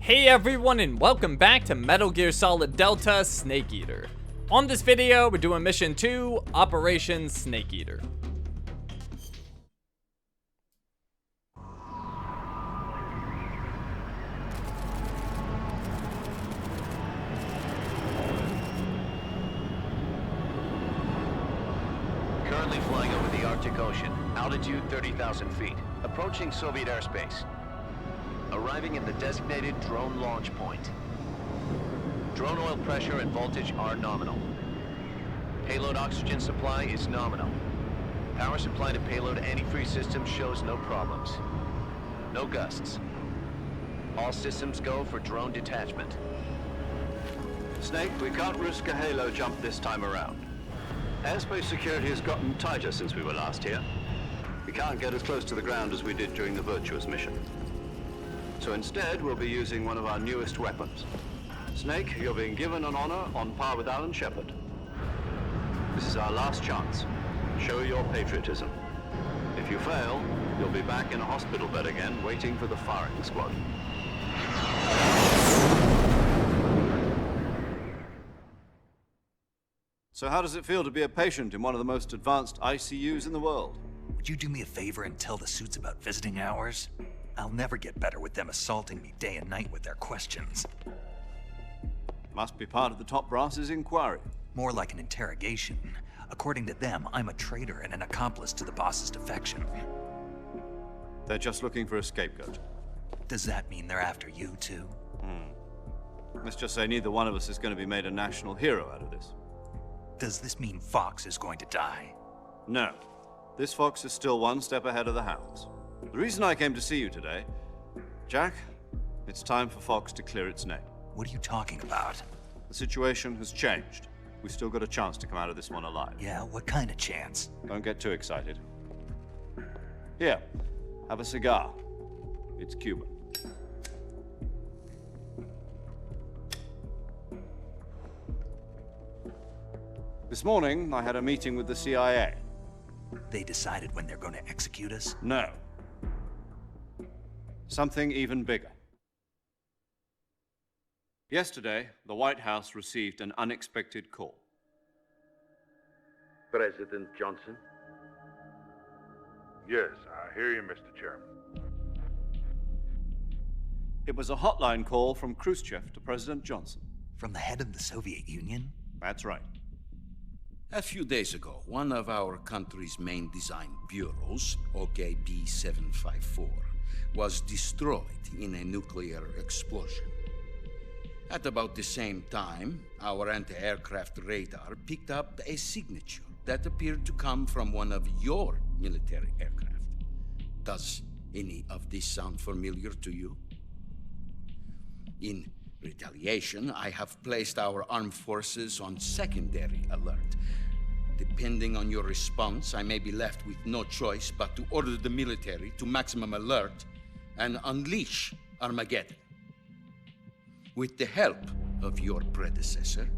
Hey everyone, and welcome back to Metal Gear Solid Delta Snake Eater. On this video, we're doing Mission 2, Operation Snake Eater. Currently flying over the Arctic Ocean, altitude 30,000 feet, approaching Soviet airspace. Arriving at the designated drone launch point. Drone oil pressure and voltage are nominal. Payload oxygen supply is nominal. Power supply to payload antifreeze system shows no problems. No gusts. All systems go for drone detachment. Snake, we can't risk a halo jump this time around. Airspace security has gotten tighter since we were last here. We can't get as close to the ground as we did during the Virtuous mission. So instead, we'll be using one of our newest weapons. Snake, you're being given an honor on par with Alan Shepard. This is our last chance. Show your patriotism. If you fail, you'll be back in a hospital bed again, waiting for the firing squad. So how does it feel to be a patient in one of the most advanced ICUs in the world? Would you do me a favor and tell the suits about visiting hours? I'll never get better with them assaulting me day and night with their questions. Must be part of the top brass's inquiry. More like an interrogation. According to them, I'm a traitor and an accomplice to the boss's defection. They're just looking for a scapegoat. Does that mean they're after you too? Let's just say neither one of us is going to be made a national hero out of this. Does this mean Fox is going to die? No. This fox is still one step ahead of the hounds. The reason I came to see you today, Jack, it's time for Fox to clear its name. What are you talking about? The situation has changed. We've still got a chance to come out of this one alive. Yeah, what kind of chance? Don't get too excited. Here, have a cigar. It's Cuban. This morning, I had a meeting with the CIA. They decided when they're going to execute us? No. Something even bigger. Yesterday, the White House received an unexpected call. President Johnson? Yes, I hear you, Mr. Chairman. It was a hotline call from Khrushchev to President Johnson. From the head of the Soviet Union? That's right. A few days ago, one of our country's main design bureaus, OKB 754, was destroyed in a nuclear explosion. At about the same time, our anti-aircraft radar picked up a signature that appeared to come from one of your military aircraft. Does any of this sound familiar to you? In retaliation, I have placed our armed forces on secondary alert. Depending on your response, I may be left with no choice but to order the military to maximum alert and unleash Armageddon. With the help of your predecessor,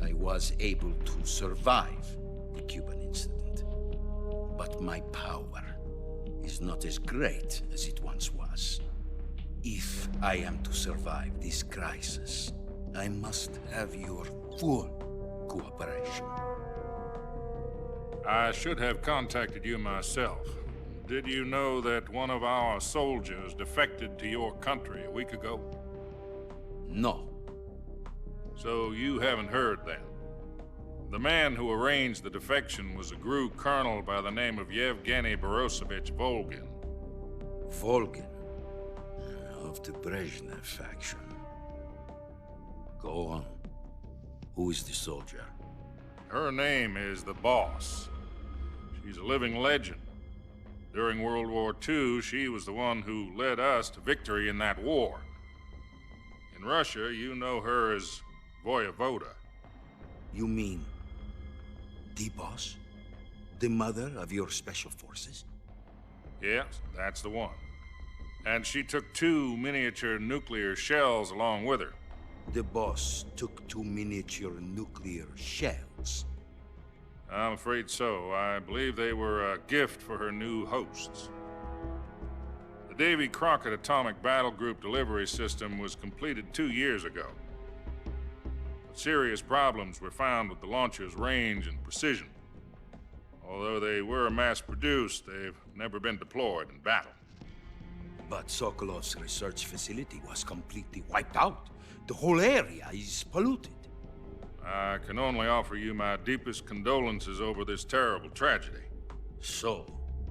I was able to survive the Cuban incident. But my power is not as great as it once was. If I am to survive this crisis, I must have your full cooperation. I should have contacted you myself. Did you know that one of our soldiers defected to your country a week ago? No. So you haven't heard then. The man who arranged the defection was a GRU colonel by the name of Yevgeny Borosovich Volgin. Volgin, of the Brezhnev faction. Go on. Who is the soldier? Her name is the Boss. She's a living legend. During World War II, she was the one who led us to victory in that war. In Russia, you know her as Voyevoda. You mean the boss? The mother of your special forces? Yes, that's the one. And she took 2 miniature nuclear shells along with her. The boss took 2 miniature nuclear shells. I'm afraid so. I believe they were a gift for her new hosts. The Davy Crockett Atomic Battle Group delivery system was completed 2 years ago. But serious problems were found with the launcher's range and precision. Although they were mass-produced, they've never been deployed in battle. But Sokolov's research facility was completely wiped out. The whole area is polluted. I can only offer you my deepest condolences over this terrible tragedy. So,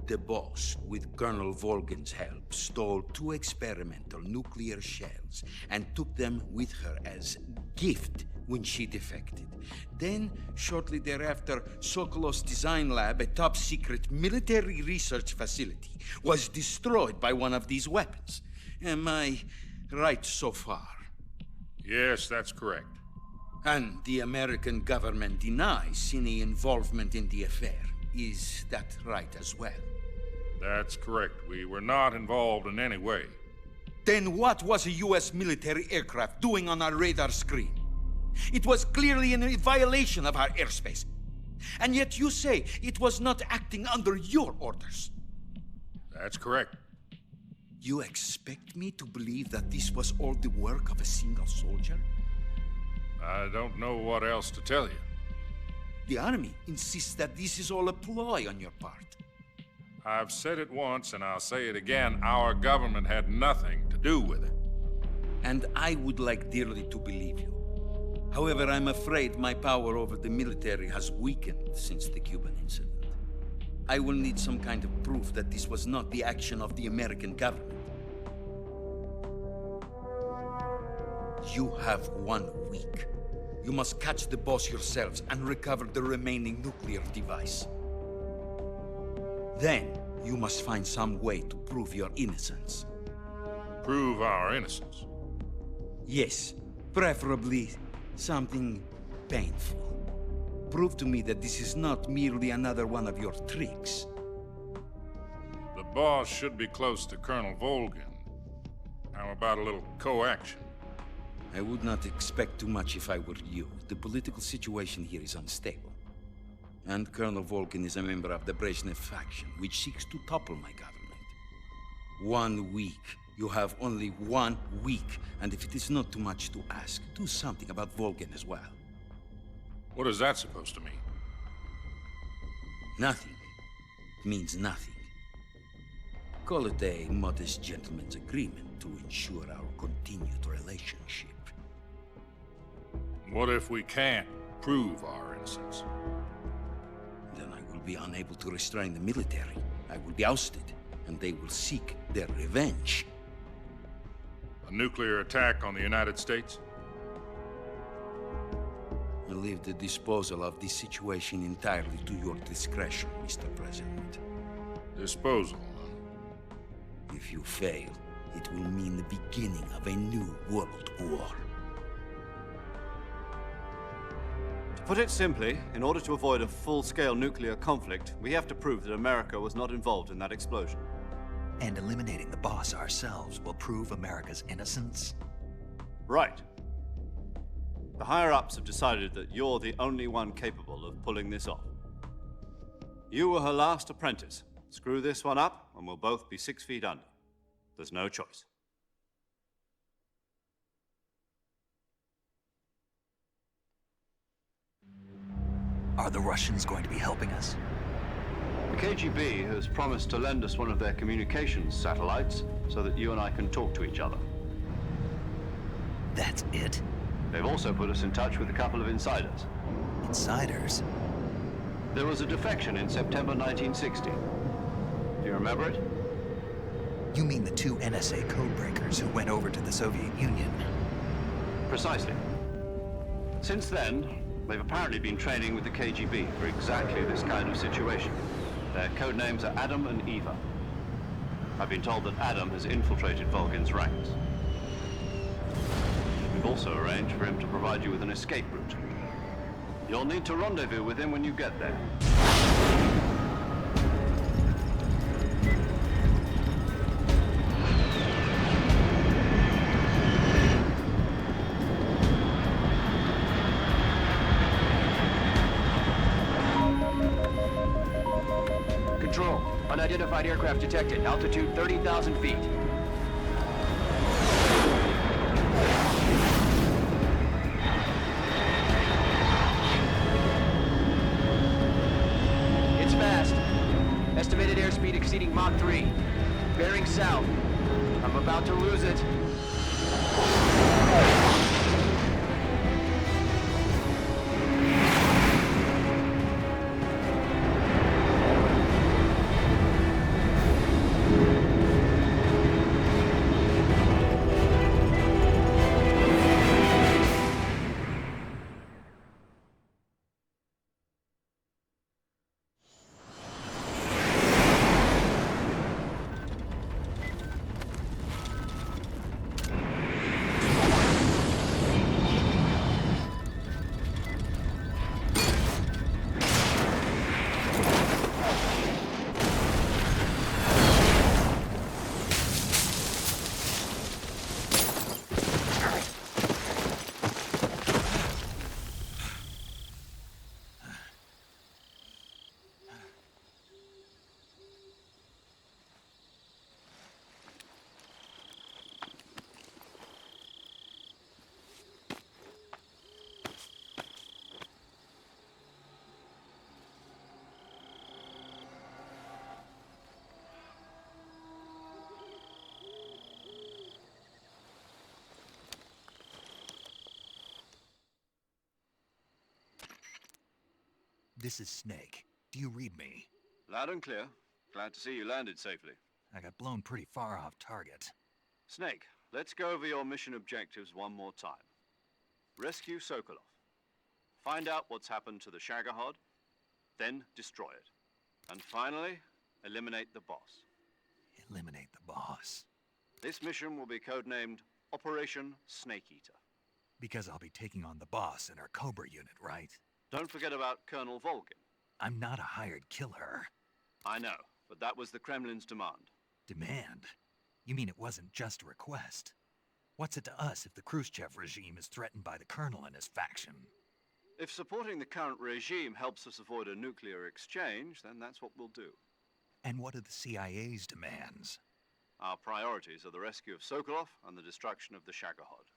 the boss, with Colonel Volgin's help, stole 2 experimental nuclear shells and took them with her as gift when she defected. Then, shortly thereafter, Sokolov's design lab, a top-secret military research facility, was destroyed by one of these weapons. Am I right so far? Yes, that's correct. And the American government denies any involvement in the affair. Is that right as well? That's correct. We were not involved in any way. Then what was a U.S. military aircraft doing on our radar screen? It was clearly in a violation of our airspace. And yet you say it was not acting under your orders. That's correct. You expect me to believe that this was all the work of a single soldier? I don't know what else to tell you. The army insists that this is all a ploy on your part. I've said it once and I'll say it again. Our government had nothing to do with it. And I would like dearly to believe you. However, I'm afraid my power over the military has weakened since the Cuban incident. I will need some kind of proof that this was not the action of the American government. You have 1 week. You must catch the boss yourselves and recover the remaining nuclear device. Then, you must find some way to prove your innocence. Prove our innocence. Yes, preferably something painful. Prove to me that this is not merely another one of your tricks. The boss should be close to Colonel Volgin. How about a little co-action? I would not expect too much if I were you. The political situation here is unstable. And Colonel Volgin is a member of the Brezhnev faction, which seeks to topple my government. 1 week. You have only 1 week, and if it is not too much to ask, do something about Volgin as well. What is that supposed to mean? Nothing. It means nothing. Call it a modest gentleman's agreement to ensure our continued relationship. What if we can't prove our innocence? Then I will be unable to restrain the military. I will be ousted, and they will seek their revenge. A nuclear attack on the United States? I leave the disposal of this situation entirely to your discretion, Mr. President. Disposal, huh? If you fail, it will mean the beginning of a new world war. To put it simply, in order to avoid a full-scale nuclear conflict, we have to prove that America was not involved in that explosion. And eliminating the boss ourselves will prove America's innocence? Right. The higher-ups have decided that you're the only one capable of pulling this off. You were her last apprentice. Screw this one up, and we'll both be 6 feet under. There's no choice. Are the Russians going to be helping us? The KGB has promised to lend us one of their communications satellites so that you and I can talk to each other. That's it? They've also put us in touch with a couple of insiders. Insiders? There was a defection in September 1960. Do you remember it? You mean the 2 NSA codebreakers who went over to the Soviet Union? Precisely. Since then, they've apparently been training with the KGB for exactly this kind of situation. Their codenames are Adam and Eva. I've been told that Adam has infiltrated Volgin's ranks. We've also arranged for him to provide you with an escape route. You'll need to rendezvous with him when you get there. Classified aircraft detected. Altitude 30,000 feet. It's fast. Estimated airspeed exceeding Mach 3. Bearing south. I'm about to lose it. This is Snake. Do you read me? Loud and clear. Glad to see you landed safely. I got blown pretty far off target. Snake, let's go over your mission objectives one more time. Rescue Sokolov. Find out what's happened to the Shagohod, then destroy it. And finally, eliminate the boss. Eliminate the boss. This mission will be codenamed Operation Snake Eater. Because I'll be taking on the boss in our Cobra unit, right? Don't forget about Colonel Volgin. I'm not a hired killer. I know, but that was the Kremlin's demand. Demand? You mean it wasn't just a request? What's it to us if the Khrushchev regime is threatened by the Colonel and his faction? If supporting the current regime helps us avoid a nuclear exchange, then that's what we'll do. And what are the CIA's demands? Our priorities are the rescue of Sokolov and the destruction of the Shagohod.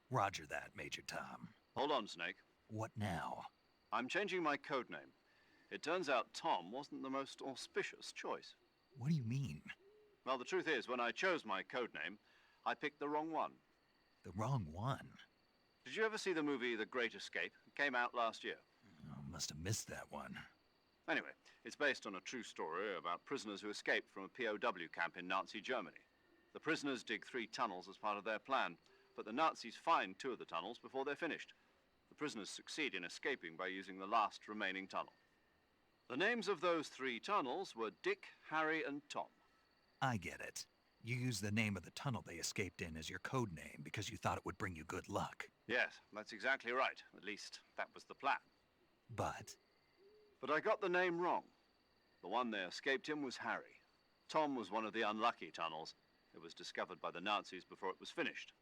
Roger that, Major Tom. Hold on, Snake. What now? I'm changing my codename. It turns out Tom wasn't the most auspicious choice. What do you mean? Well, the truth is, when I chose my codename, I picked the wrong one. The wrong one? Did you ever see the movie The Great Escape? It came out last year. Oh, must have missed that one. Anyway, it's based on a true story about prisoners who escaped from a POW camp in Nazi Germany. The prisoners dig 3 tunnels as part of their plan, but the Nazis find 2 of the tunnels before they're finished. The prisoners succeed in escaping by using the last remaining tunnel. The names of those 3 tunnels were Dick, Harry, and Tom. I get it. You used the name of the tunnel they escaped in as your code name because you thought it would bring you good luck. Yes, that's exactly right. At least, that was the plan. But I got the name wrong. The one they escaped in was Harry. Tom was one of the unlucky tunnels. It was discovered by the Nazis before it was finished.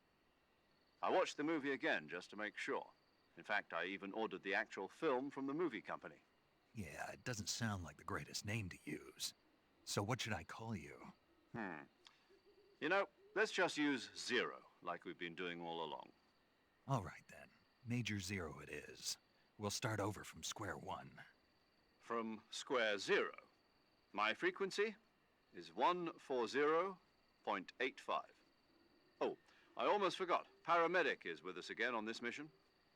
I watched the movie again just to make sure. In fact, I even ordered the actual film from the movie company. yeah, it doesn't sound like the greatest name to use. So what should I call you? You know, let's just use Zero, like we've been doing all along. All right then. Major Zero it is. We'll start over from square one. From square 0. My frequency is 140.85. Oh, I almost forgot. Paramedic is with us again on this mission.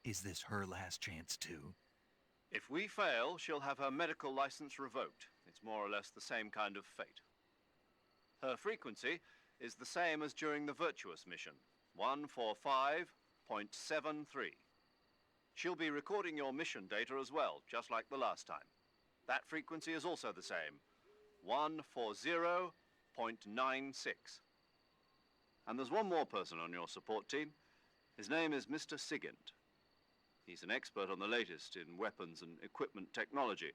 Is this her last chance too? If we fail, she'll have her medical license revoked. It's more or less the same kind of fate. Her frequency is the same as during the Virtuous mission, 145.73. She'll be recording your mission data as well, just like the last time. That frequency is also the same, 140.96. And there's one more person on your support team. His name is Mr. Sigint. He's an expert on the latest in weapons and equipment technology.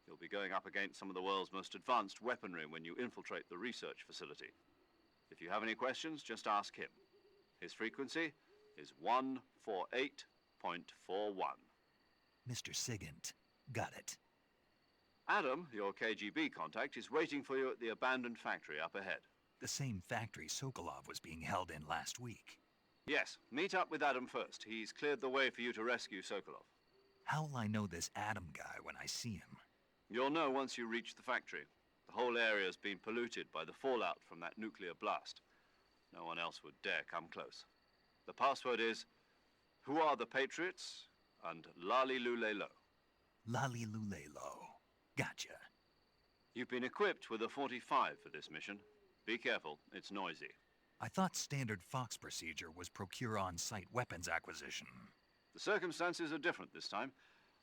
You'll be going up against some of the world's most advanced weaponry when you infiltrate the research facility. If you have any questions, just ask him. His frequency is 148.41. Mr. Sigint. Got it. Adam, your KGB contact, is waiting for you at the abandoned factory up ahead. The same factory Sokolov was being held in last week. Yes, meet up with Adam first. He's cleared the way for you to rescue Sokolov. How'll I know this Adam guy when I see him? You'll know once you reach the factory. The whole area's been polluted by the fallout from that nuclear blast. No one else would dare come close. The password is, "Who are the Patriots?" and Lali Lule Lo. Lali Lule Lo. Gotcha. You've been equipped with a 45 for this mission. Be careful, it's noisy. I thought standard Fox procedure was procure on-site weapons acquisition. The circumstances are different this time.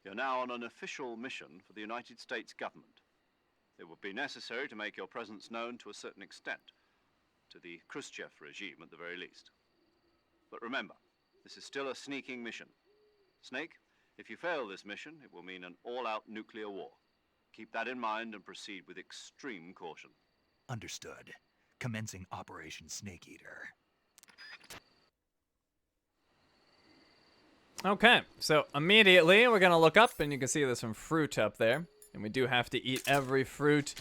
You're now on an official mission for the United States government. It would be necessary to make your presence known to a certain extent, to the Khrushchev regime at the very least. But remember, this is still a sneaking mission. Snake, if you fail this mission, it will mean an all-out nuclear war. Keep that in mind and proceed with extreme caution. Understood. Commencing Operation Snake Eater. Okay, so immediately we're gonna look up, and you can see there's some fruit up there, and we do have to eat every fruit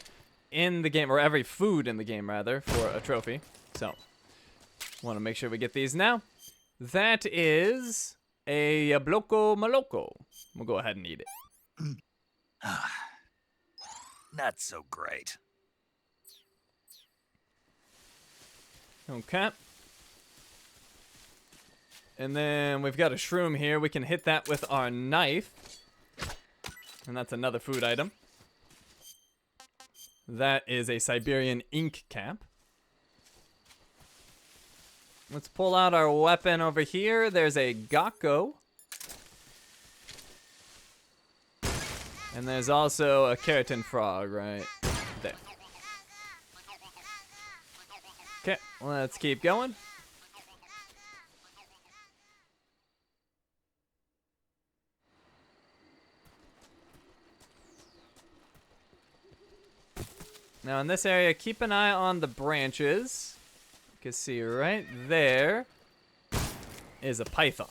in the game, or every food in the game rather, for a trophy. So, want to make sure we get these now. That is a Yabloko Moloko. We'll go ahead and eat it. Not so great. Okay. And then we've got a shroom here. We can hit that with our knife. And that's another food item. That is a Siberian Inkcap. Let's pull out our weapon over here. There's a Gakko. And there's also a Keraton frog right there. Okay, let's keep going. Now in this area, keep an eye on the branches. You can see right there is a python.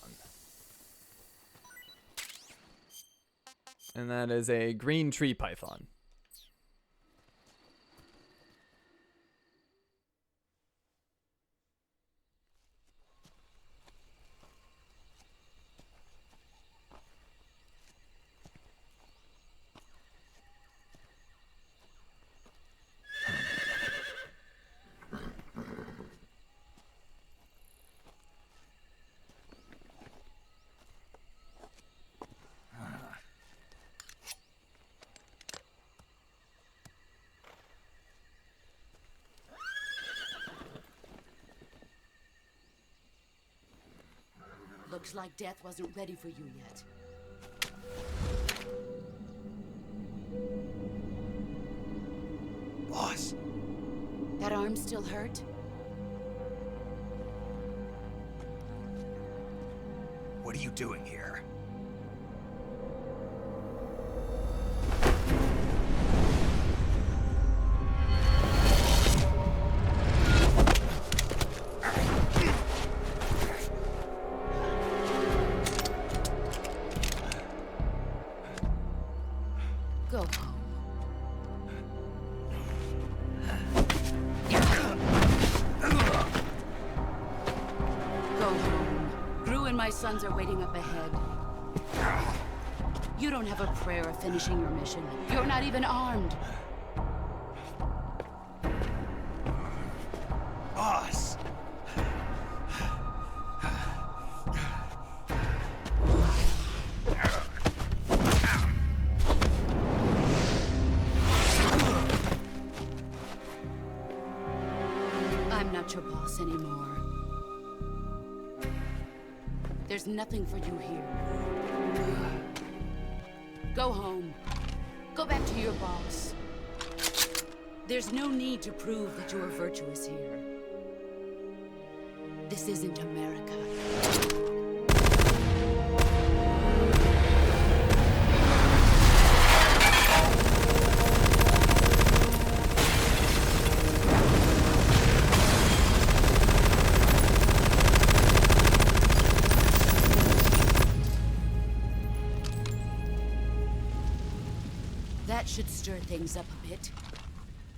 And that is a green tree python. Looks like death wasn't ready for you yet. Boss. That arm still hurt? What are you doing here? Go home. Go home. Gru and my sons are waiting up ahead. You don't have a prayer of finishing your mission. You're not even armed. Boss! I'm not your boss anymore. There's nothing for you here. Go home. Go back to your boss. There's no need to prove that you are virtuous here. This isn't America. That should stir things up a bit.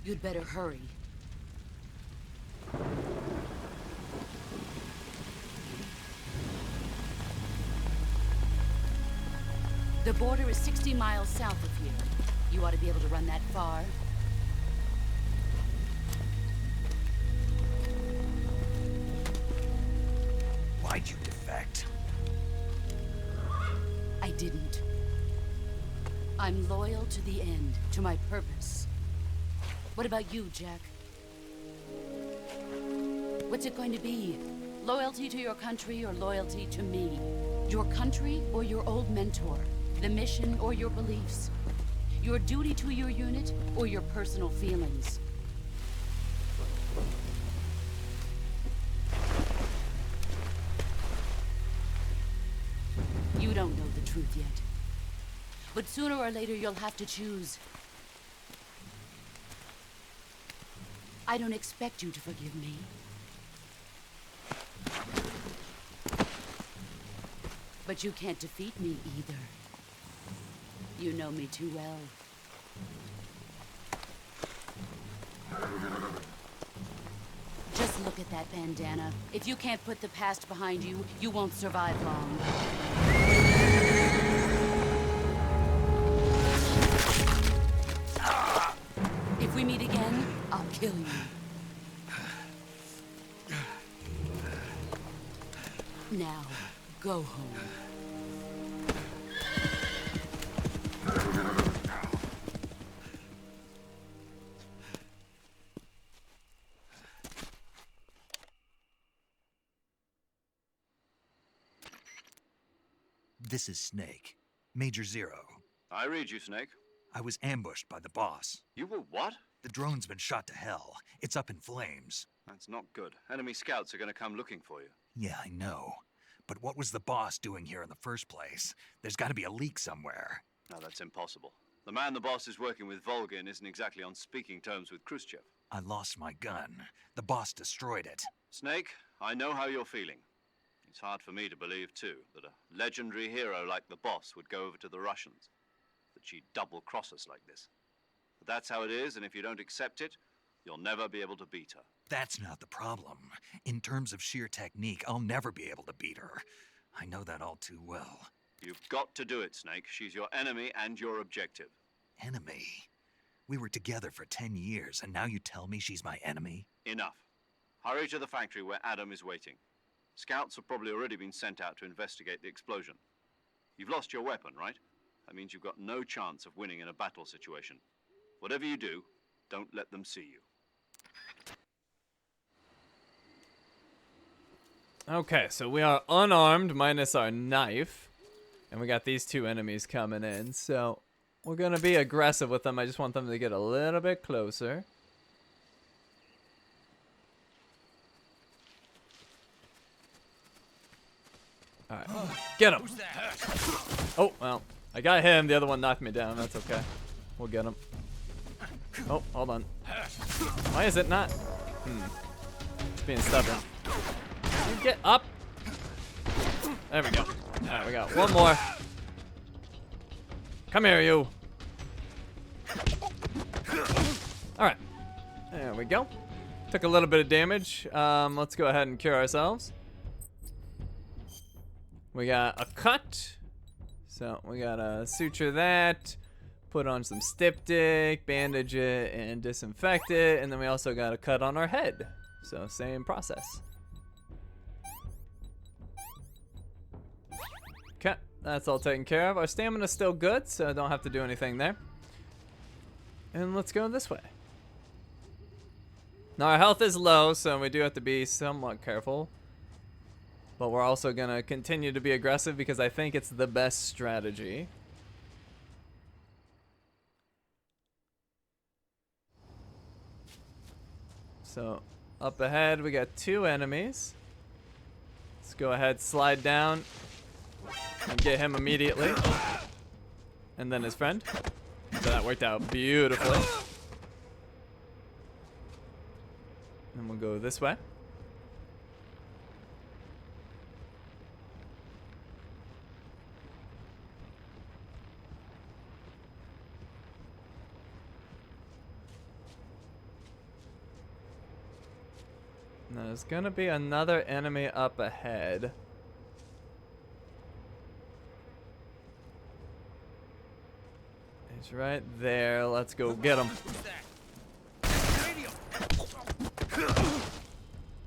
You'd better hurry. The border is 60 miles south of here. You ought to be able to run that far. Why'd you defect? I didn't. I'm loyal to the end, to my purpose. What about you, Jack? What's it going to be? Loyalty to your country or loyalty to me? Your country or your old mentor? The mission or your beliefs? Your duty to your unit or your personal feelings? You don't know the truth yet. But sooner or later you'll have to choose. I don't expect you to forgive me. But you can't defeat me either. You know me too well. Just look at that bandana. If you can't put the past behind you, you won't survive long. If we meet again, I'll kill you. Now, go home. This is Snake. Major Zero. I read you, Snake. I was ambushed by the boss. You were what? The drone's been shot to hell. It's up in flames. That's not good. Enemy scouts are going to come looking for you. Yeah, I know. But what was the boss doing here in the first place? There's got to be a leak somewhere. No, that's impossible. The man the boss is working with, Volgin, isn't exactly on speaking terms with Khrushchev. I lost my gun. The boss destroyed it. Snake, I know how you're feeling. It's hard for me to believe, too, that a legendary hero like the boss would go over to the Russians. That she'd double-cross us like this. But that's how it is, and if you don't accept it, you'll never be able to beat her. That's not the problem. In terms of sheer technique, I'll never be able to beat her. I know that all too well. You've got to do it, Snake. She's your enemy and your objective. Enemy? We were together for 10 years, and now you tell me she's my enemy? Enough. Hurry to the factory where Adam is waiting. Scouts have probably already been sent out to investigate the explosion. You've lost your weapon, right? That means you've got no chance of winning in a battle situation. Whatever you do, don't let them see you. Okay, so we are unarmed minus our knife. And we got these two enemies coming in. So we're going to be aggressive with them. I just want them to get a little bit closer. Alright, get him! Oh, well, I got him. The other one knocked me down. That's okay. We'll get him. Oh, hold on. Why is it not? It's being stubborn. Can you get up? There we go. Alright, we got one more. Come here, you. Alright. There we go. Took a little bit of damage. Let's go ahead and cure ourselves. We got a cut. So we gotta suture that. Put on some styptic, bandage it, and disinfect it. And then we also got a cut on our head. So same process. Okay, that's all taken care of. Our stamina's still good, so I don't have to do anything there. And let's go this way. Now our health is low, so we do have to be somewhat careful. But we're also gonna continue to be aggressive because I think it's the best strategy. So up ahead we got two enemies. Let's go ahead, slide down and get him immediately. And then his friend. So that worked out beautifully. And we'll go this way. And there's gonna be another enemy up ahead. He's right there. Let's go get him.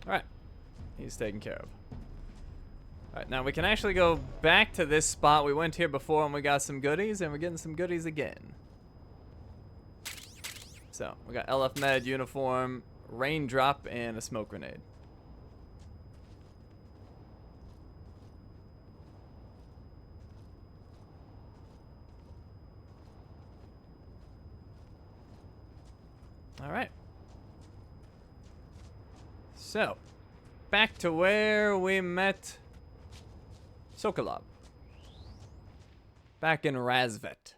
Alright. He's taken care of. Alright, now we can actually go back to this spot. We went here before and we got some goodies, and we're getting some goodies again. So, we got LF Med, uniform, raindrop, and a smoke grenade. Alright. So, back to where we met Ocelot. Back in Razvet.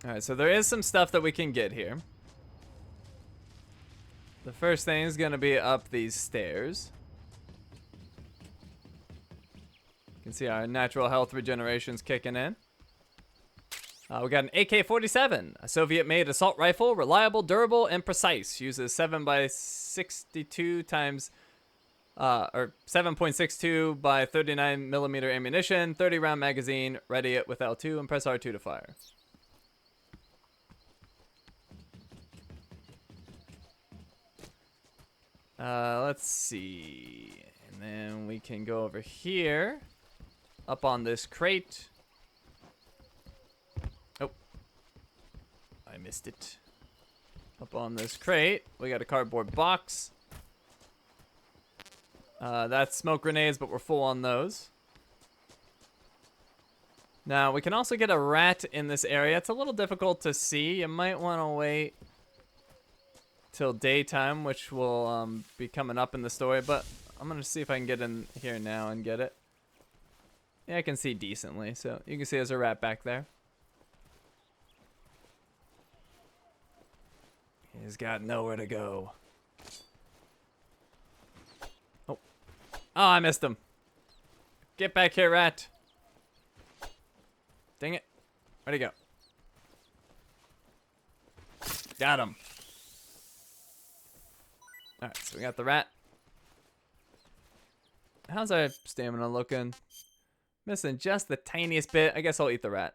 Alright, so there is some stuff that we can get here. The first thing is going to be up these stairs. You can see our natural health regeneration's kicking in. We got an AK-47, a Soviet-made assault rifle, reliable, durable, and precise. Uses 7x62 times, or 7.62 by 39 millimeter ammunition, 30 round magazine. Ready it with L2 and press R2 to fire. Let's see, and then we can go over here, up on this crate. Oh, I missed it. Up on this crate, we got a cardboard box. That's smoke grenades, but we're full on those. Now, we can also get a rat in this area. It's a little difficult to see. You might want to wait till daytime, which will be coming up in the story, but I'm gonna see if I can get in here now and get it. Yeah, I can see decently, so you can see there's a rat back there. He's got nowhere to go. Oh, I missed him. Get back here, rat. Dang it. Where'd he go? Got him. Alright, so we got the rat. How's our stamina looking? Missing just the tiniest bit. I guess I'll eat the rat.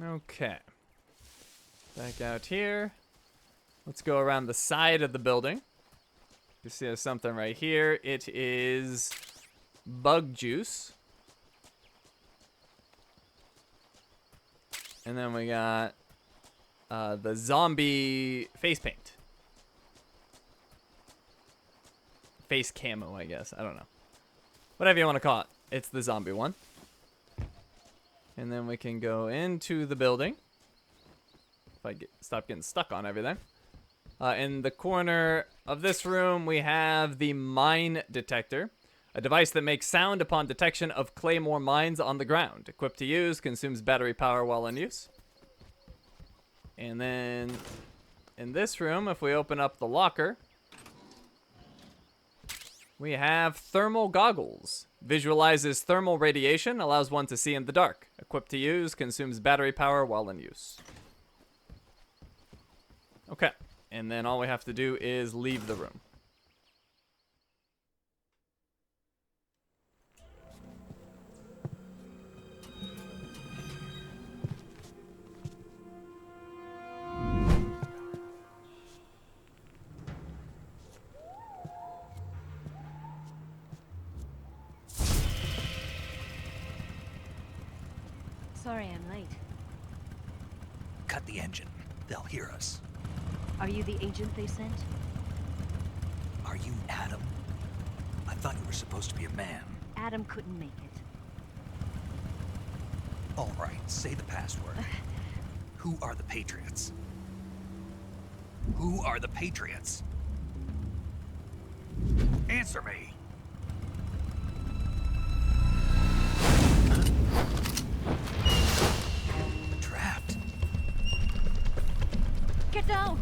Okay. Back out here. Let's go around the side of the building. You see there's something right here. It is bug juice. And then we got the zombie face paint. Face camo, I guess. I don't know. Whatever you want to call it. It's the zombie one. And then we can go into the building. If I stop getting stuck on everything. In the corner of this room, we have the mine detector, a device that makes sound upon detection of claymore mines on the ground. Equipped to use, consumes battery power while in use. And then in this room, if we open up the locker, we have thermal goggles. Visualizes thermal radiation, allows one to see in the dark. Equipped to use, consumes battery power while in use. Okay. And then all we have to do is leave the room. Sorry I'm late. Cut the engine. They'll hear us. Are you the agent they sent? Are you Adam? I thought you were supposed to be a man. Adam couldn't make it. All right, say the password. Who are the Patriots? Who are the Patriots? Answer me! Get down!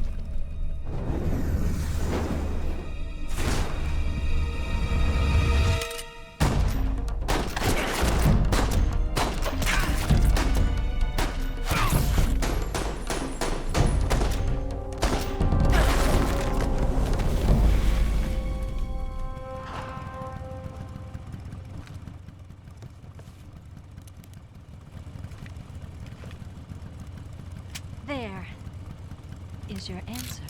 There is your answer.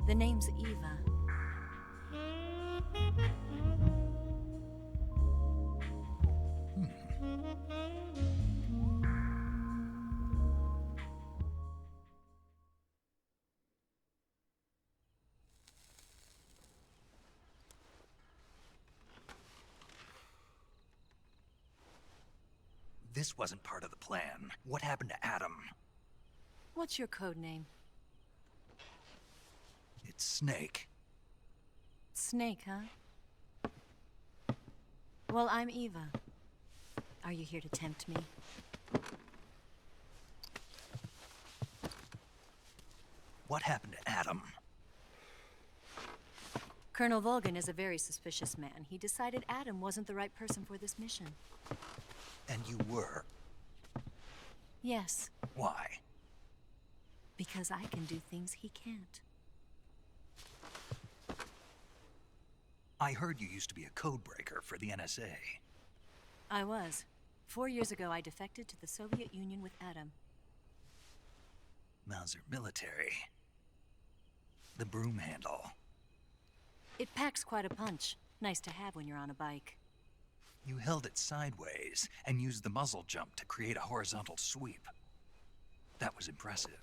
The name's Eva. This wasn't part of the plan. What happened to Adam? What's your code name? It's Snake. Snake, huh? Well, I'm Eva. Are you here to tempt me? What happened to Adam? Colonel Volgan is a very suspicious man. He decided Adam wasn't the right person for this mission. And you were. Yes, Why? because I can do things he can't. I heard you used to be a codebreaker for the NSA. I was. 4 years ago, I defected to the Soviet Union with Adam. Mauser military. The broom handle. It packs quite a punch. Nice to have when you're on a bike. You held it sideways and used the muzzle jump to create a horizontal sweep. That was impressive.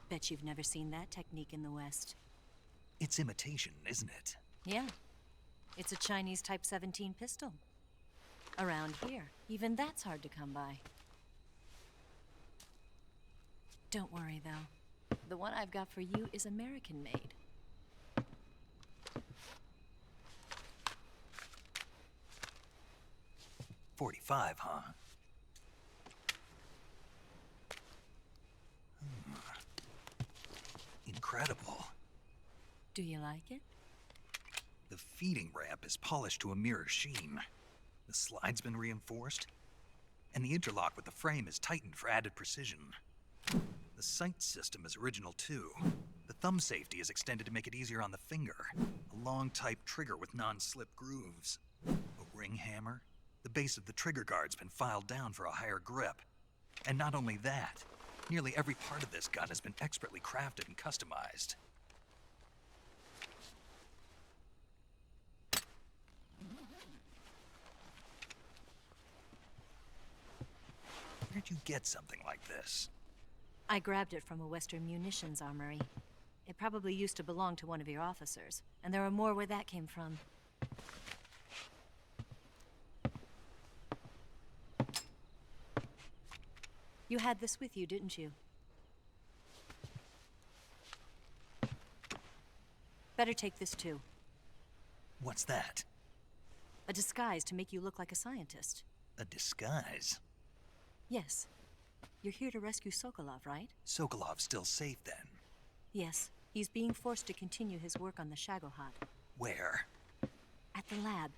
Bet you've never seen that technique in the West. It's imitation, isn't it? Yeah. It's a Chinese Type 17 pistol. Around here, even that's hard to come by. Don't worry, though. The one I've got for you is American-made. .45, huh? Incredible. Do you like it? The feeding ramp is polished to a mirror sheen. The slide's been reinforced, and the interlock with the frame is tightened for added precision. The sight system is original too. The thumb safety is extended to make it easier on the finger. A long type trigger with non-slip grooves. A ring hammer. The base of the trigger guard's been filed down for a higher grip. And not only that, nearly every part of this gun has been expertly crafted and customized. Where'd you get something like this? I grabbed it from a Western munitions armory. It probably used to belong to one of your officers, and there are more where that came from. You had this with you, didn't you? Better take this too. What's that? A disguise to make you look like a scientist. A disguise? Yes. You're here to rescue Sokolov, right? Sokolov's still safe then? Yes. He's being forced to continue his work on the Shagohod. Where? At the lab.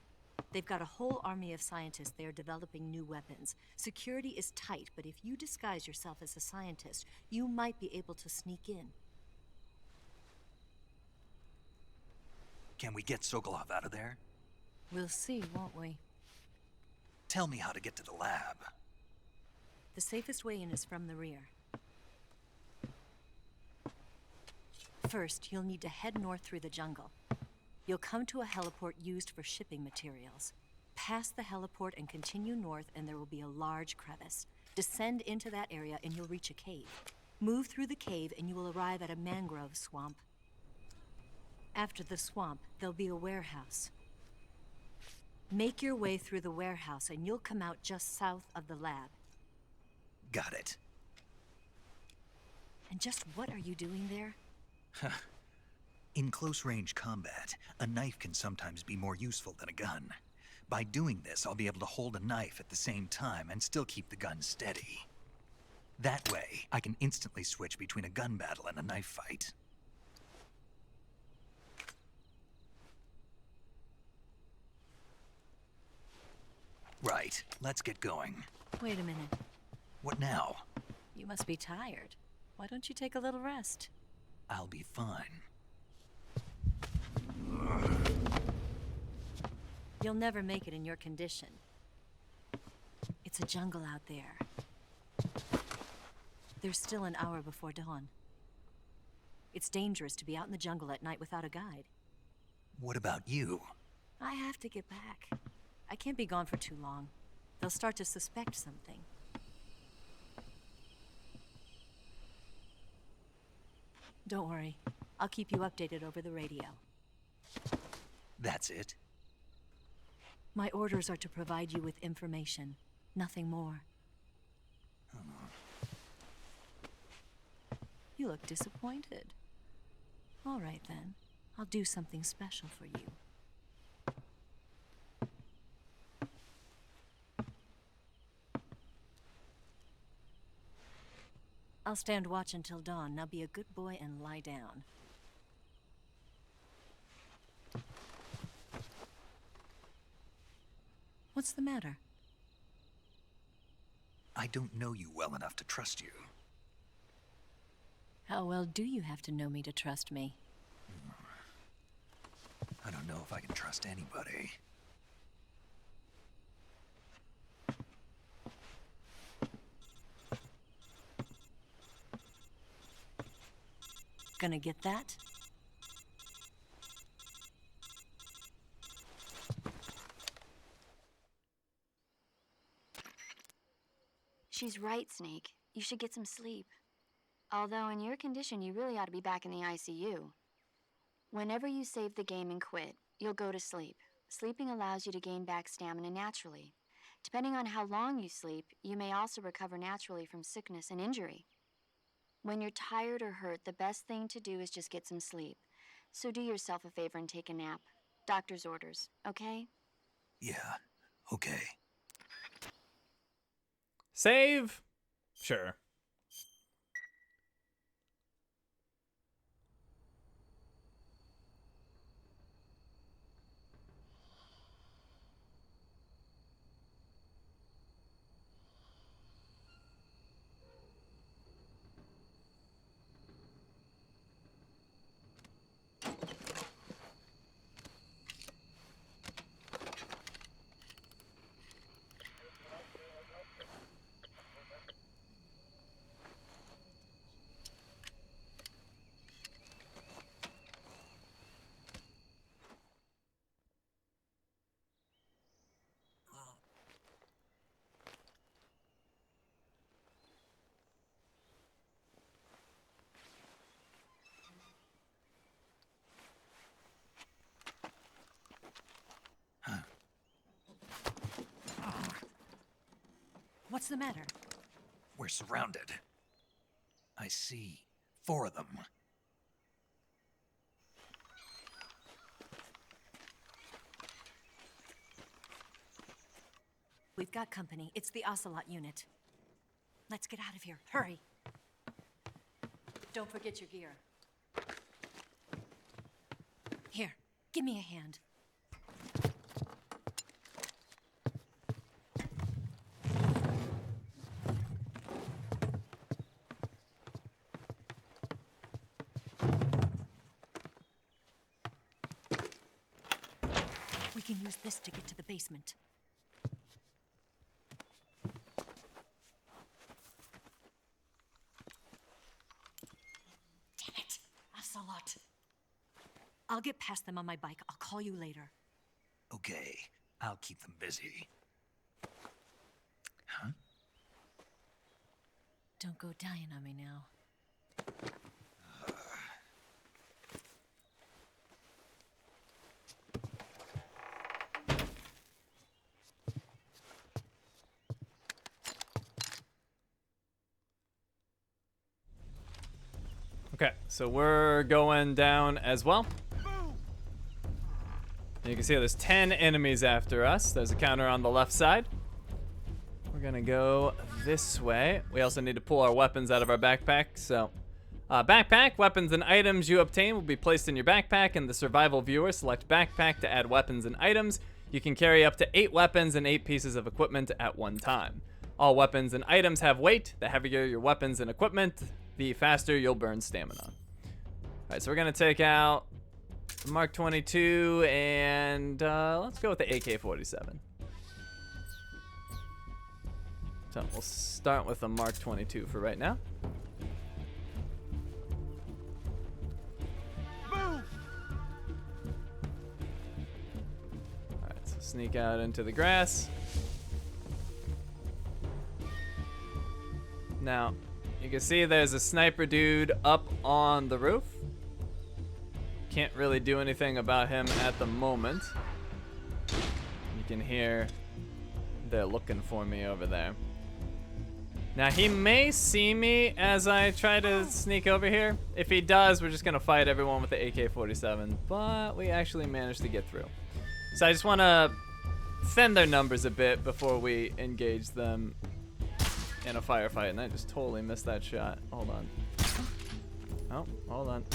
They've got a whole army of scientists there developing new weapons. Security is tight, but if you disguise yourself as a scientist, you might be able to sneak in. Can we get Sokolov out of there? We'll see, won't we? Tell me how to get to the lab. The safest way in is from the rear. First, you'll need to head north through the jungle. You'll come to a heliport used for shipping materials. Pass the heliport and continue north, and there will be a large crevice. Descend into that area, and you'll reach a cave. Move through the cave, and you will arrive at a mangrove swamp. After the swamp, there'll be a warehouse. Make your way through the warehouse, and you'll come out just south of the lab. Got it. And just what are you doing there? In close-range combat, a knife can sometimes be more useful than a gun. By doing this, I'll be able to hold a knife at the same time and still keep the gun steady. That way, I can instantly switch between a gun battle and a knife fight. Right, let's get going. Wait a minute. What now? You must be tired. Why don't you take a little rest? I'll be fine. You'll never make it in your condition. It's a jungle out there. There's still an hour before dawn. It's dangerous to be out in the jungle at night without a guide. What about you? I have to get back. I can't be gone for too long. They'll start to suspect something. Don't worry. I'll keep you updated over the radio. That's it? My orders are to provide you with information, nothing more. You look disappointed. All right then. I'll do something special for you. I'll stand watch until dawn. Now be a good boy and lie down. What's the matter? I don't know you well enough to trust you. How well do you have to know me to trust me? I don't know if I can trust anybody. Gonna get that? She's right, Snake. You should get some sleep. Although in your condition, you really ought to be back in the ICU. Whenever you save the game and quit, you'll go to sleep. Sleeping allows you to gain back stamina naturally. Depending on how long you sleep, you may also recover naturally from sickness and injury. When you're tired or hurt, the best thing to do is just get some sleep. So do yourself a favor and take a nap. Doctor's orders, okay? Yeah, okay. Save? Sure. What's the matter? We're surrounded. I see 4 of them. We've got company. It's the Ocelot unit. Let's get out of here. Hurry. Don't forget your gear. Here, give me a hand. We can use this to get to the basement. Damn it, Ocelot. I'll get past them on my bike. I'll call you later. Okay, I'll keep them busy. Huh? Don't go dying on me now. Okay, so we're going down as well. You can see there's 10 enemies after us. There's a counter on the left side. We're gonna go this way. We also need to pull our weapons out of our backpack. So, backpack, weapons and items you obtain will be placed in your backpack. In the survival viewer, select backpack to add weapons and items. You can carry up to 8 weapons and 8 pieces of equipment at one time. All weapons and items have weight. The heavier your weapons and equipment, the faster you'll burn stamina. All right, so we're gonna take out the Mark 22 and let's go with the AK-47. So we'll start with the Mark 22 for right now. All right, so sneak out into the grass. Now, you can see there's a sniper dude up on the roof. Can't really do anything about him at the moment. You can hear they're looking for me over there. Now, he may see me as I try to sneak over here. If he does, we're just gonna fight everyone with the AK-47, but we actually managed to get through. So I just wanna thin their numbers a bit before we engage them in a firefight, and I just totally missed that shot. Hold on. Oh, hold on.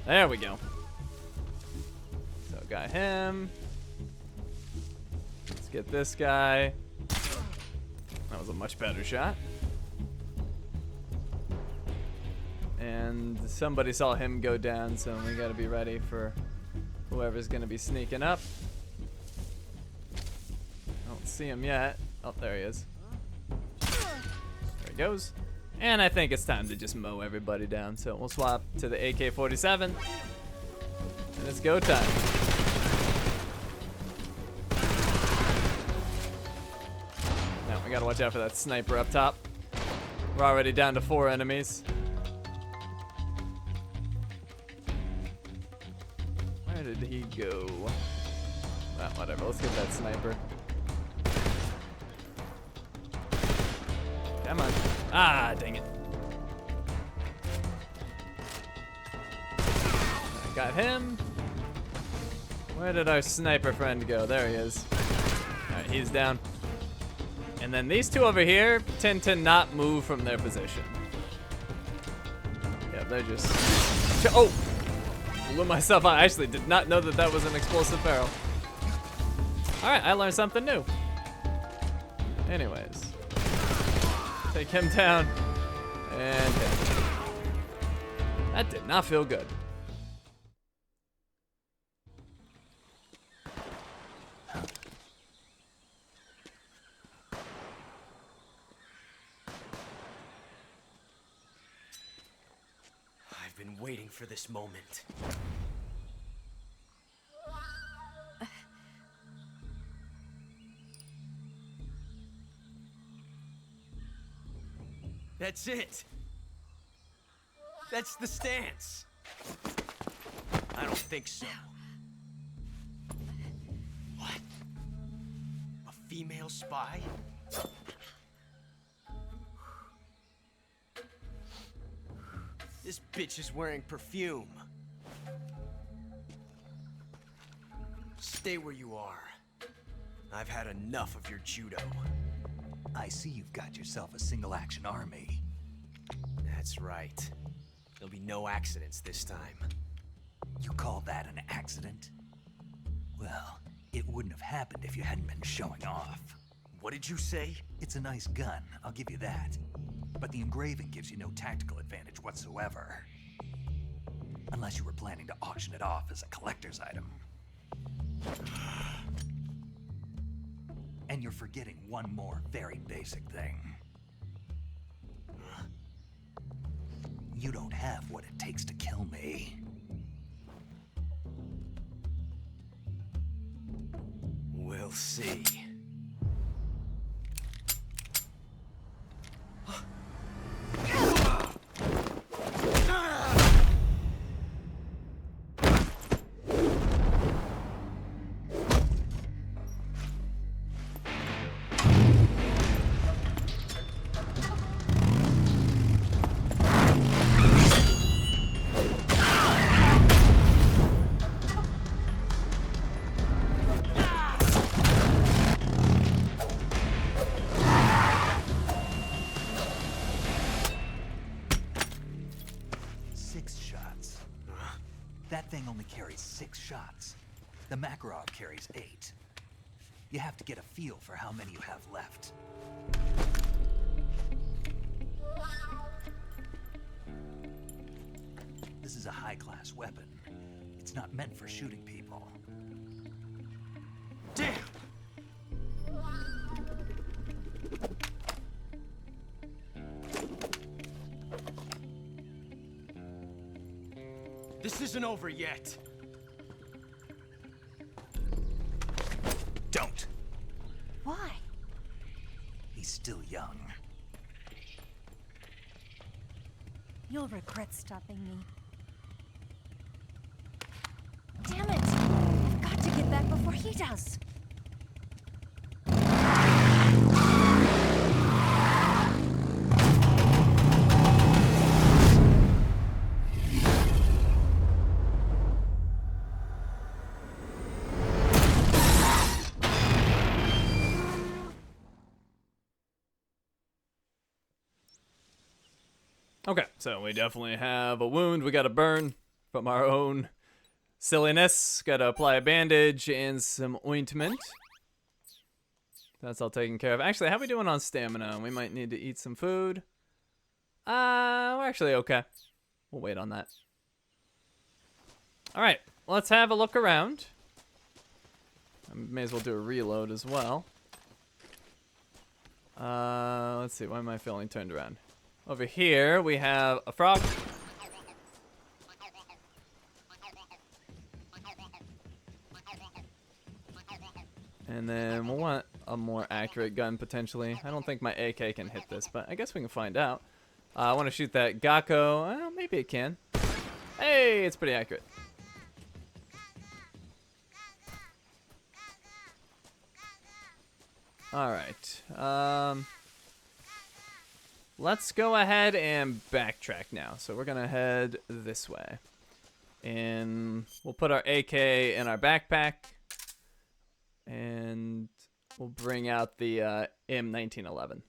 There we go. So got him. Let's get this guy. That was a much better shot. And somebody saw him go down, so we gotta be ready for whoever's gonna be sneaking up. I don't see him yet. Oh, there he is. There he goes. And I think it's time to just mow everybody down. So we'll swap to the AK-47. And it's go time. Now we gotta watch out for that sniper up top. We're already down to 4 enemies. Where did he go? Well, whatever, let's get that sniper. Come on. Ah, dang it. I got him. Where did our sniper friend go? There he is. Alright, he's down. And then these two over here tend to not move from their position. Yeah, they're just... Oh! Blew myself out. I actually did not know that that was an explosive barrel. Alright, I learned something new. Anyways. Take him down. And hit him. That did not feel good. I've been waiting for this moment. That's it. That's the stance. I don't think so. What? A female spy? This bitch is wearing perfume. Stay where you are. I've had enough of your judo. I see you've got yourself a single-action army. That's right. There'll be no accidents this time. You call that an accident? Well, it wouldn't have happened if you hadn't been showing off. What did you say? It's a nice gun, I'll give you that. But the engraving gives you no tactical advantage whatsoever. Unless you were planning to auction it off as a collector's item. And you're forgetting one more very basic thing. You don't have what it takes to kill me. We'll see. That thing only carries 6 shots. The Makarov carries 8. You have to get a feel for how many you have left. This is a high-class weapon. It's not meant for shooting people. Damn! This isn't over yet. Don't. Why? He's still young. You'll regret stopping me. Damn it! I've got to get back before he does. Okay, so we definitely have a wound we gotta burn from our own silliness. Gotta apply a bandage and some ointment. That's all taken care of. Actually, how are we doing on stamina? We might need to eat some food. We're actually okay. We'll wait on that. Alright, let's have a look around. I may as well do a reload as well. Let's see, why am I feeling turned around? Over here, we have a frog. And then we'll want a more accurate gun, potentially. I don't think my AK can hit this, but I guess we can find out. I want to shoot that Gakko. Well, maybe it can. Hey, it's pretty accurate. Alright. Let's go ahead and backtrack now. So we're going to head this way. And we'll put our AK in our backpack. And we'll bring out the M1911.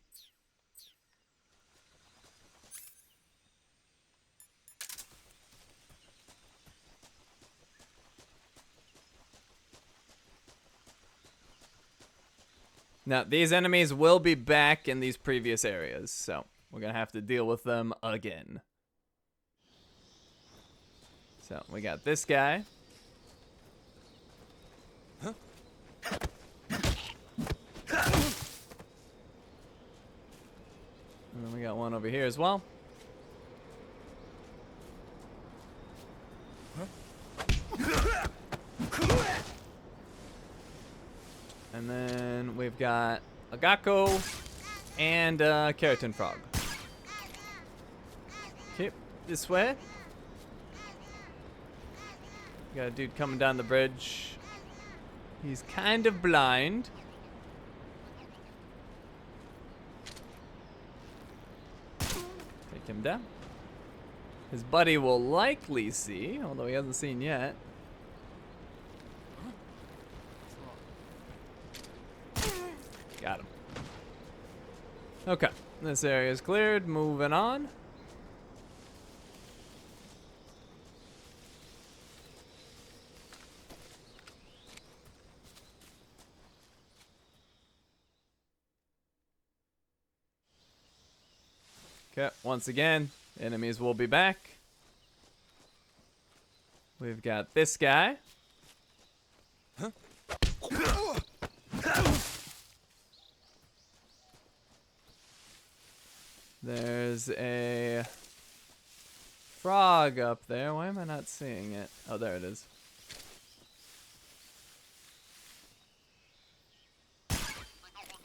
Now, these enemies will be back in these previous areas, so we're going to have to deal with them again. So, we got this guy. Huh? And then we got one over here as well. And then we've got a Gakko and a Keraton frog. Okay, this way. Got a dude coming down the bridge. He's kind of blind. Take him down. His buddy will likely see, although he hasn't seen yet. Got him. Okay, this area is cleared. Moving on. Okay, once again, enemies will be back. We've got this guy. Huh? There's a frog up there. Why am I not seeing it? Oh, there it is.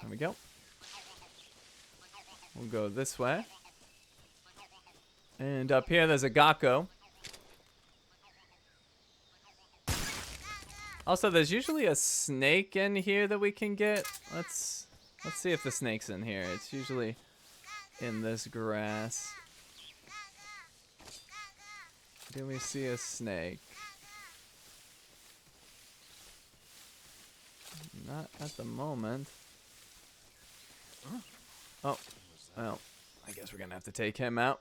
There we go. We'll go this way. And up here, there's a Gakko. Also, there's usually a snake in here that we can get. Let's see if the snake's in here. It's usually in this grass. Do we see a snake? Not at the moment. Oh, well, I guess we're gonna have to take him out.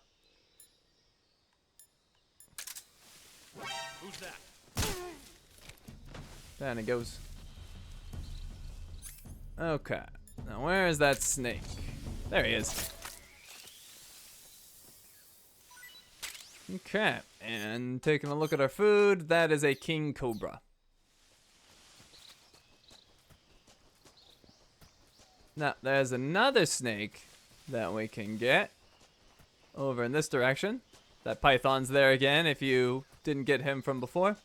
Who's that? Down it goes. Okay. Now where is that snake? There he is. Okay. And taking a look at our food, that is a king cobra. Now there's another snake that we can get over in this direction. That python's there again if you didn't get him from before.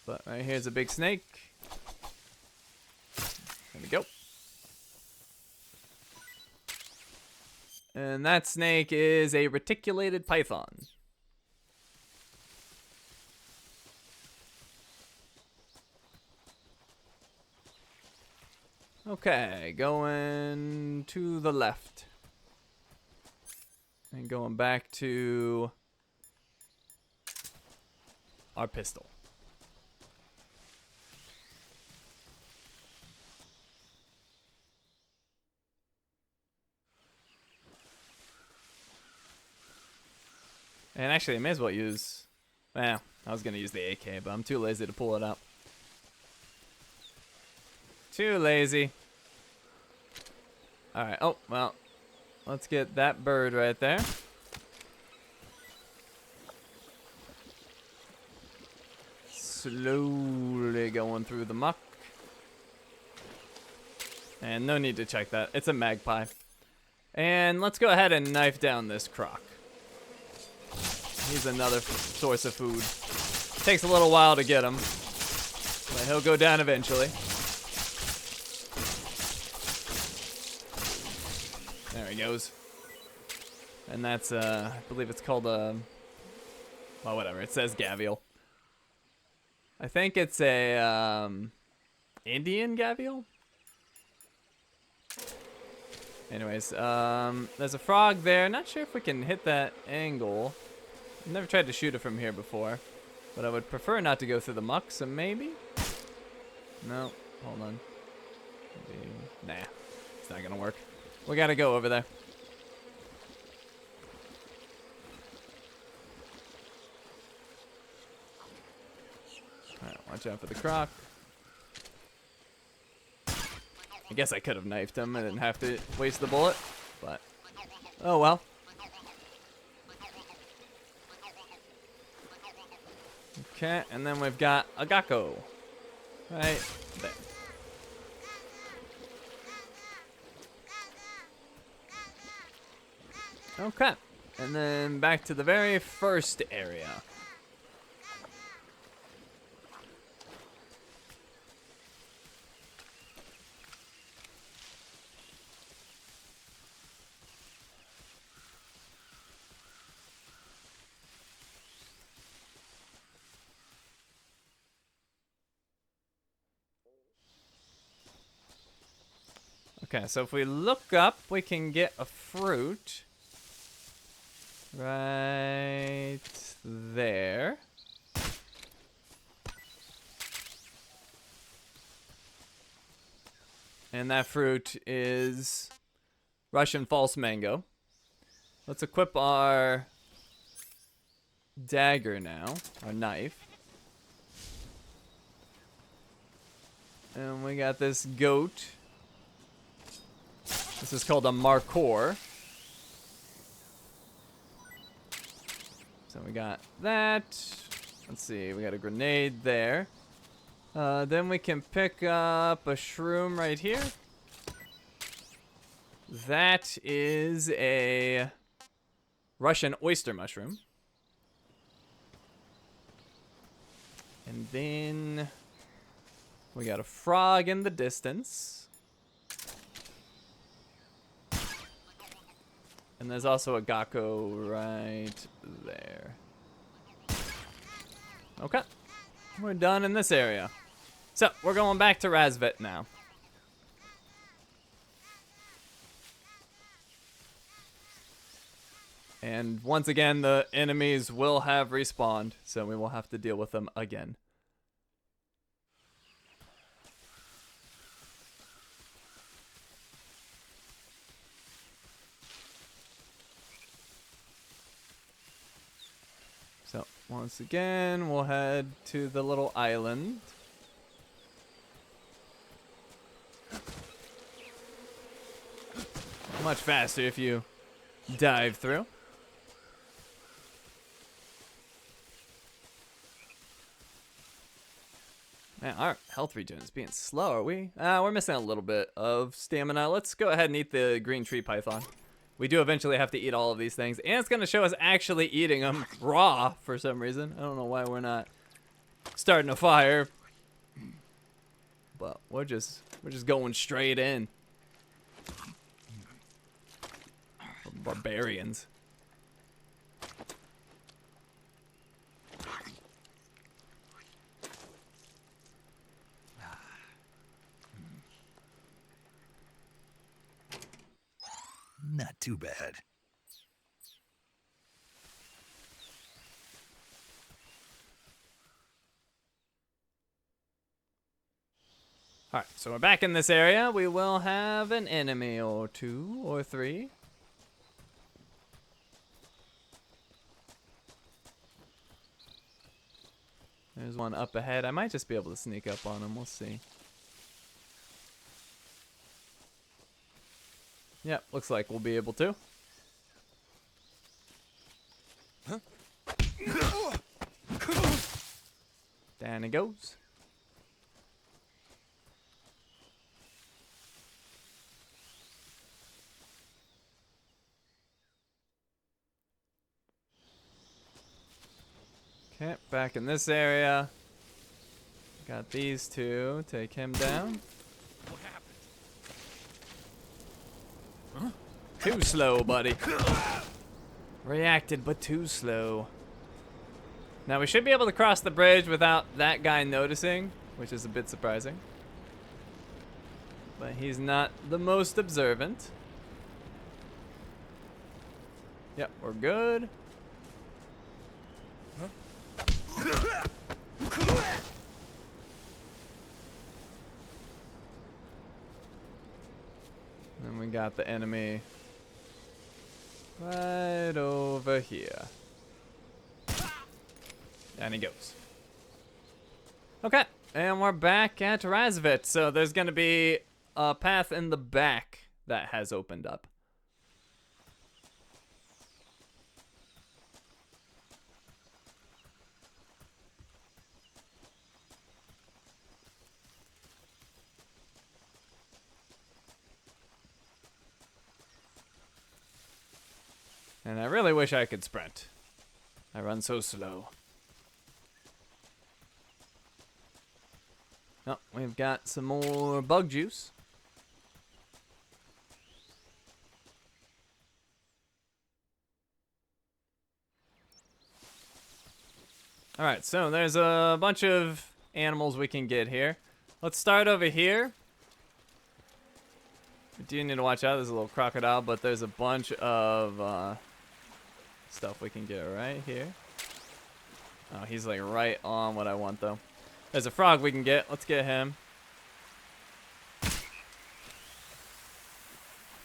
But right here's a big snake. There we go. And that snake is a reticulated python. Okay, going to the left. And going back to our pistol. And actually, I may as well use... Well, I was going to use the AK, but I'm too lazy to pull it out. Too lazy. Alright, oh, well. Let's get that bird right there. Slowly going through the muck. And no need to check that. It's a magpie. And let's go ahead and knife down this croc. He's another source of food. Takes a little while to get him, but he'll go down eventually. There he goes. And that's, I believe it's called a... Well, whatever. It says Gavial. I think it's a, Indian Gavial? Anyways, there's a frog there. Not sure if we can hit that angle. I've never tried to shoot it from here before, but I would prefer not to go through the muck, so maybe? No, hold on. Maybe. Nah, it's not gonna work. We gotta go over there. Alright, watch out for the croc. I guess I could have knifed him. I didn't have to waste the bullet, but oh well. Okay, and then we've got a Gakko right there. Okay, and then back to the very first area. Okay, so if we look up, we can get a fruit right there. And that fruit is Russian false mango. Let's equip our dagger now, our knife. And we got this goat. This is called a markhor. So we got that. Let's see, we got a grenade there. Then we can pick up a shroom right here. That is a Russian oyster mushroom. And then We got a frog in the distance. And there's also a Gakko right there. Okay. We're done in this area. So, we're going back to Razvet now. And once again, the enemies will have respawned, so we will have to deal with them again. So, once again, we'll head to the little island. Much faster if you dive through. Man, our health regen is being slow, are we? We're missing a little bit of stamina. Let's go ahead and eat the green tree python. We do eventually have to eat all of these things, and it's going to show us actually eating them raw for some reason. I don't know why we're not starting a fire, but we're just going straight in. Barbarians. Not too bad. Alright, so we're back in this area. We will have an enemy or two or three. There's one up ahead. I might just be able to sneak up on him. We'll see. Yep, looks like we'll be able to. Huh? Down he goes. Okay, back in this area. Got these two. Take him down. What happened? Huh? Too slow, buddy. Reacted, but too slow. Now we should be able to cross the bridge without that guy noticing, which is a bit surprising. But he's not the most observant. Yep, we're good. Huh? And we got the enemy right over here. And he goes. Okay, and we're back at Razvet. So there's going to be a path in the back that has opened up. And I really wish I could sprint. I run so slow. Oh, we've got some more bug juice. Alright, so there's a bunch of animals we can get here. Let's start over here. We do need to watch out. There's a little crocodile, but there's a bunch of stuff we can get right here. Oh, he's like right on what I want, though. There's a frog we can get. Let's get him.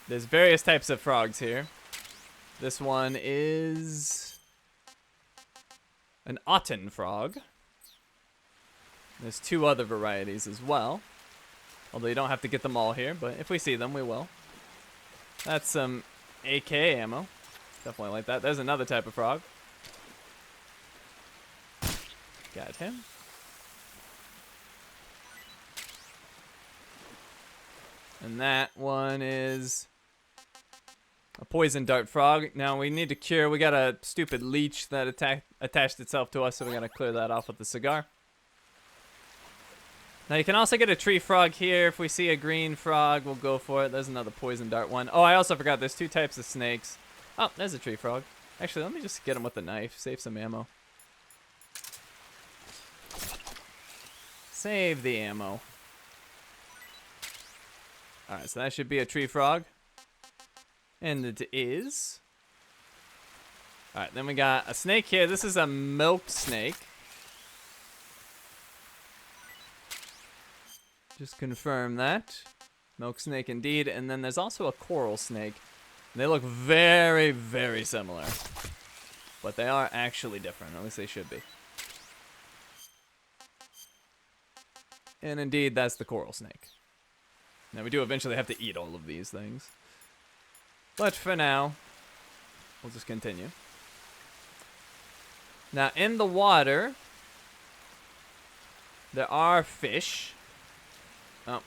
There's various types of frogs here. This one is an Otten frog. There's two other varieties as well. Although you don't have to get them all here, but if we see them, we will. That's some AK ammo. Definitely like that. There's another type of frog. Got him. And that one is a poison dart frog. Now we need to cure. We got a stupid leech that attached itself to us, so we gotta clear that off with the cigar. Now you can also get a tree frog here. If we see a green frog, we'll go for it. There's another poison dart one. Oh, I also forgot there's 2 types of snakes. Oh, there's a tree frog. Actually, let me just get him with the knife. Save some ammo. Save the ammo. Alright, so that should be a tree frog. And it is. Alright, then we got a snake here. This is a milk snake. Just confirm that. Milk snake indeed. And then there's also a coral snake. They look very, very similar. But they are actually different. At least they should be. And indeed, that's the coral snake. Now, we do eventually have to eat all of these things. But for now, we'll just continue. Now, in the water, there are fish. Oh,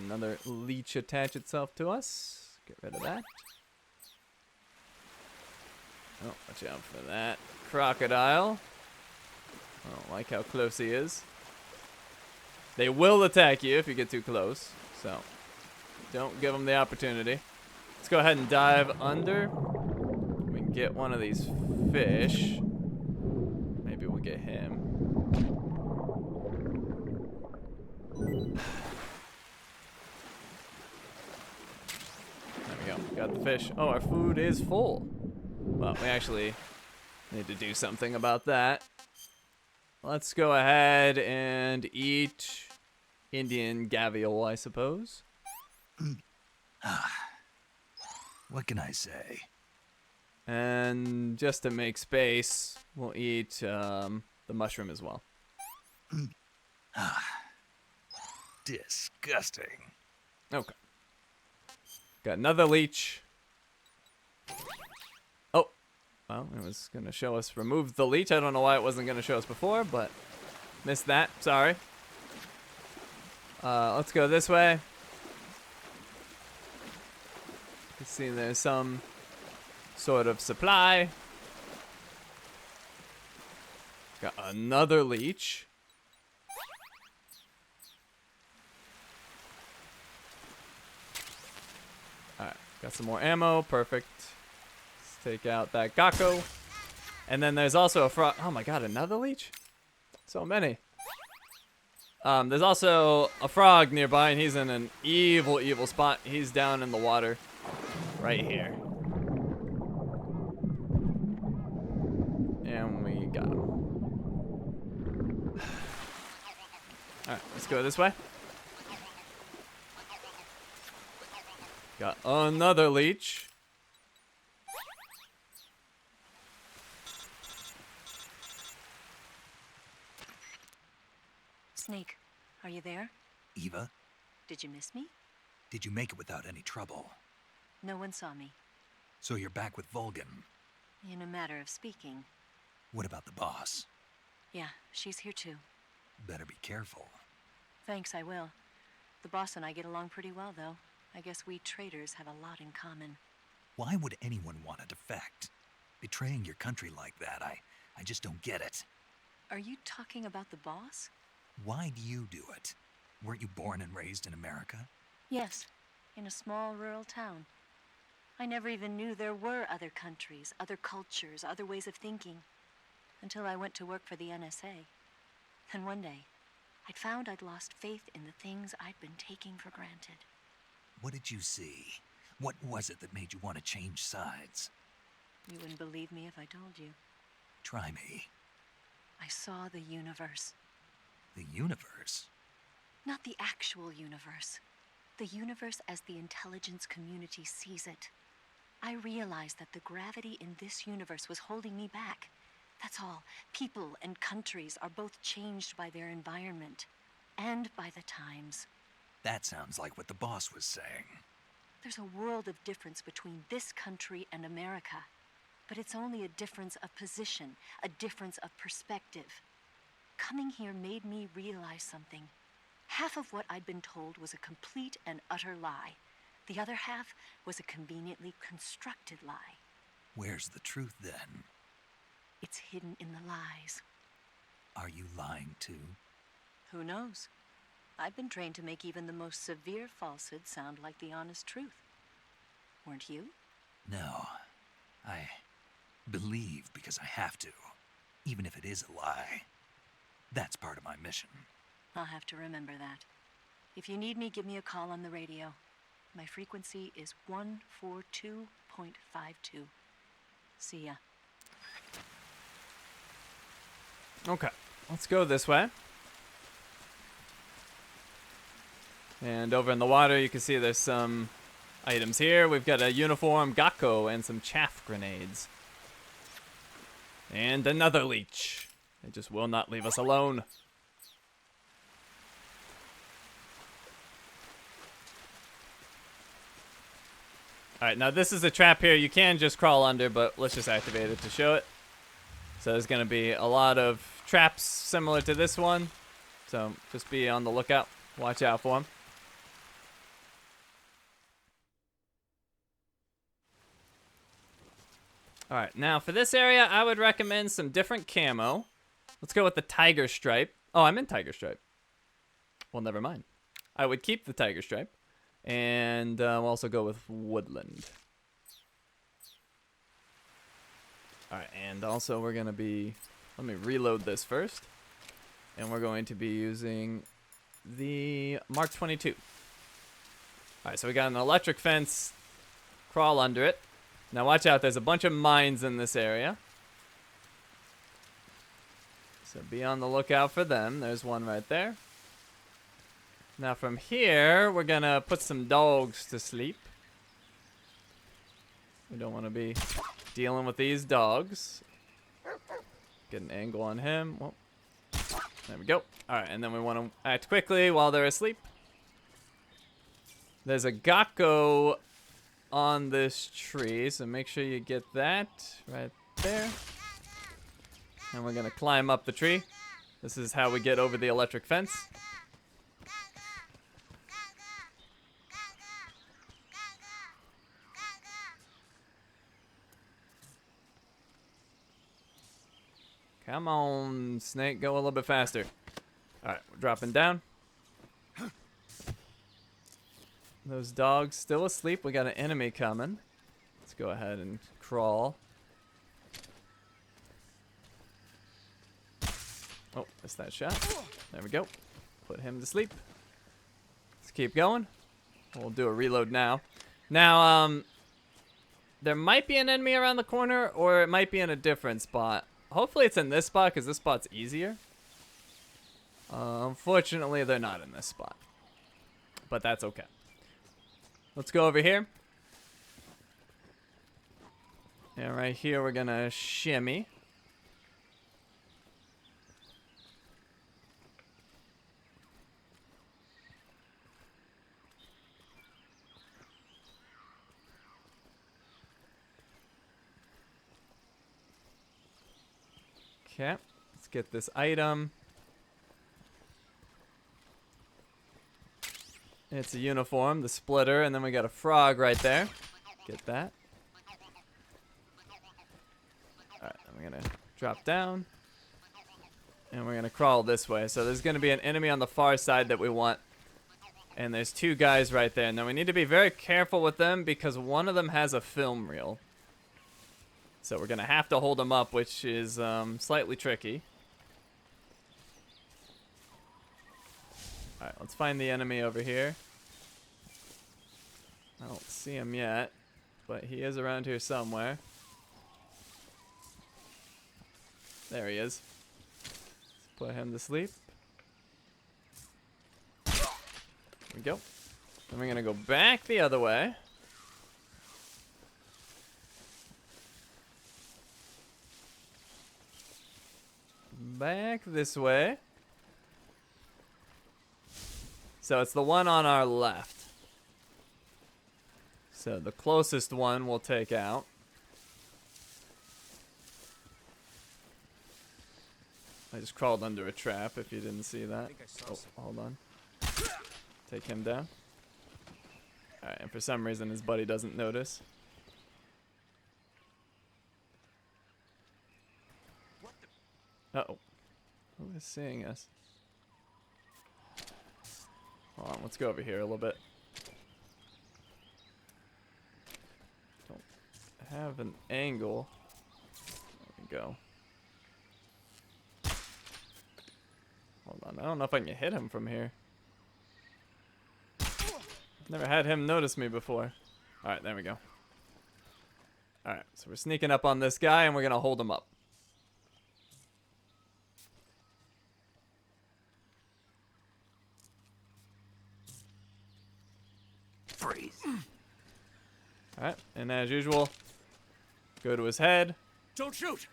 another leech attach itself to us. Get rid of that. Oh, watch out for that. Crocodile. I don't like how close he is. They will attack you if you get too close, so don't give them the opportunity. Let's go ahead and dive under. We can get one of these fish. Maybe we'll get him. There we go. Got the fish. Oh, our food is full. Well, we actually need to do something about that. Let's go ahead and eat Indian gavial, I suppose. What can I say? And just to make space, we'll eat the mushroom as well. Disgusting. Okay. Got another leech. Oh. Well, it was going to show us remove the leech. I don't know why it wasn't going to show us before, but missed that. Sorry. Let's go this way. You can see there's some sort of supply. Got another leech. Alright, got some more ammo. Perfect. Let's take out that Gakko. And then there's also a frog. Oh my god, another leech? So many. There's also a frog nearby, and he's in an evil, evil spot. He's down in the water. Right here. And we got him. Alright, let's go this way. Got another leech. Snake, are you there? Eva, Did you miss me? did you make it without any trouble? No one saw me. So you're back with Vulcan. In a matter of speaking. What about the boss? Yeah, she's here too. Better be careful. Thanks, I will. The boss and I get along pretty well, though. I guess we traders have a lot in common. Why would anyone want to defect? Betraying your country like that, I just don't get it. Are you talking about the boss? Why do you do it? Weren't you born and raised in America? Yes, in a small rural town. I never even knew there were other countries, other cultures, other ways of thinking. Until I went to work for the NSA. Then one day, I'd found I'd lost faith in the things I'd been taking for granted. What did you see? What was it that made you want to change sides? You wouldn't believe me if I told you. Try me. I saw the universe. The universe? Not the actual universe. The universe as the intelligence community sees it. I realized that the gravity in this universe was holding me back. That's all. People and countries are both changed by their environment and by the times. That sounds like what the boss was saying. There's a world of difference between this country and America. But it's only a difference of position, a difference of perspective. Coming here made me realize something. Half of what I'd been told was a complete and utter lie. The other half was a conveniently constructed lie. Where's the truth then? It's hidden in the lies. Are you lying too? Who knows? I've been trained to make even the most severe falsehood sound like the honest truth. Weren't you? No. I believe because I have to, even if it is a lie. That's part of my mission. I'll have to remember that. If you need me, give me a call on the radio. My frequency is 142.52. See ya. Okay, let's go this way. And over in the water, you can see there's some items here. We've got a uniform Gakko and some chaff grenades. And another leech. They just will not leave us alone. Alright, now this is a trap here. You can just crawl under, but let's just activate it to show it. So there's going to be a lot of traps similar to this one. So just be on the lookout. Watch out for them. Alright, now for this area, I would recommend some different camo. Let's go with the tiger stripe. Oh, I'm in tiger stripe. Well, never mind. I would keep the tiger stripe. And we'll also go with woodland. Alright, and also we're going to be... Let me reload this first. And we're going to be using the Mark 22. Alright, so we got an electric fence. Crawl under it. Now watch out, there's a bunch of mines in this area. So be on the lookout for them. There's one right there. Now from here, we're gonna put some dogs to sleep. We don't want to be dealing with these dogs. Get an angle on him. Well, there we go. Alright, and then we want to act quickly while they're asleep. There's a Gakko on this tree, so make sure you get that right there. And we're gonna climb up the tree. This is how we get over the electric fence. Come on, Snake, go a little bit faster. Alright, we're dropping down. Those dogs still asleep. We got an enemy coming. Let's go ahead and crawl. Oh, missed that shot. There we go. Put him to sleep. Let's keep going. We'll do a reload now. Now, there might be an enemy around the corner, or it might be in a different spot. Hopefully it's in this spot, because this spot's easier. Unfortunately, they're not in this spot. But that's okay. Let's go over here. And right here, we're going to shimmy. Okay, let's get this item. It's a uniform, the splitter, and then we got a frog right there. Get that. Alright, then we're gonna drop down. And we're gonna crawl this way. So there's gonna be an enemy on the far side that we want. And there's two guys right there. Now we need to be very careful with them because one of them has a film reel. So we're going to have to hold them up, which is slightly tricky. Alright, let's find the enemy over here. I don't see him yet, but he is around here somewhere. There he is. Let's put him to sleep. There we go. Then we're going to go back the other way. Back this way. So it's the one on our left. So the closest one we'll take out. I just crawled under a trap if you didn't see that. Oh, hold on. Take him down. Alright, and for some reason his buddy doesn't notice. Uh-oh. Who is seeing us? Hold on, let's go over here a little bit. Don't have an angle. There we go. Hold on, I don't know if I can hit him from here. Never had him notice me before. Alright, there we go. Alright, so we're sneaking up on this guy and we're gonna hold him up. Freeze. Alright, and as usual, go to his head. Don't shoot!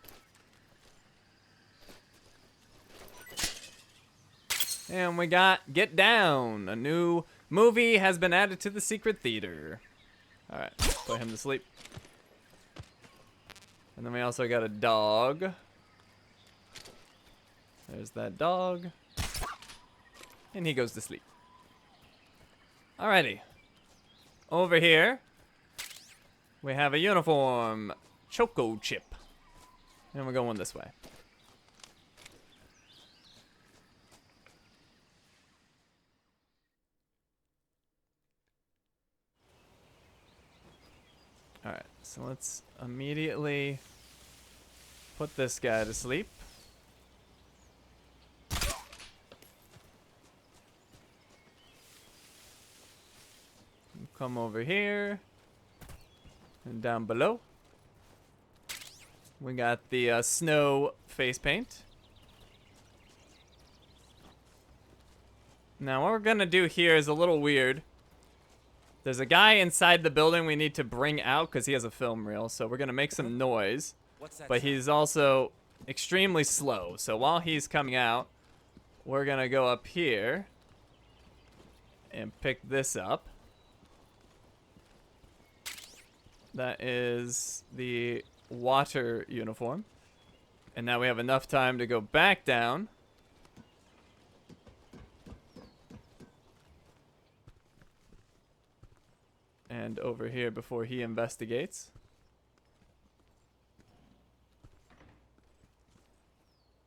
And we got Get Down. A new movie has been added to the secret theater. Alright, put him to sleep. And then we also got a dog. There's that dog. And he goes to sleep. Alrighty. Over here, we have a uniform. Choco chip. And we're going this way. Alright, so let's immediately put this guy to sleep. Come over here. And down below, we got the snow face paint. Now what we're gonna do here is a little weird. There's a guy inside the building we need to bring out because he has a film reel. So we're going to make some noise. But he's also extremely slow. So while he's coming out, we're going to go up here and pick this up. That is the water uniform. And now we have enough time to go back down. And over here before he investigates.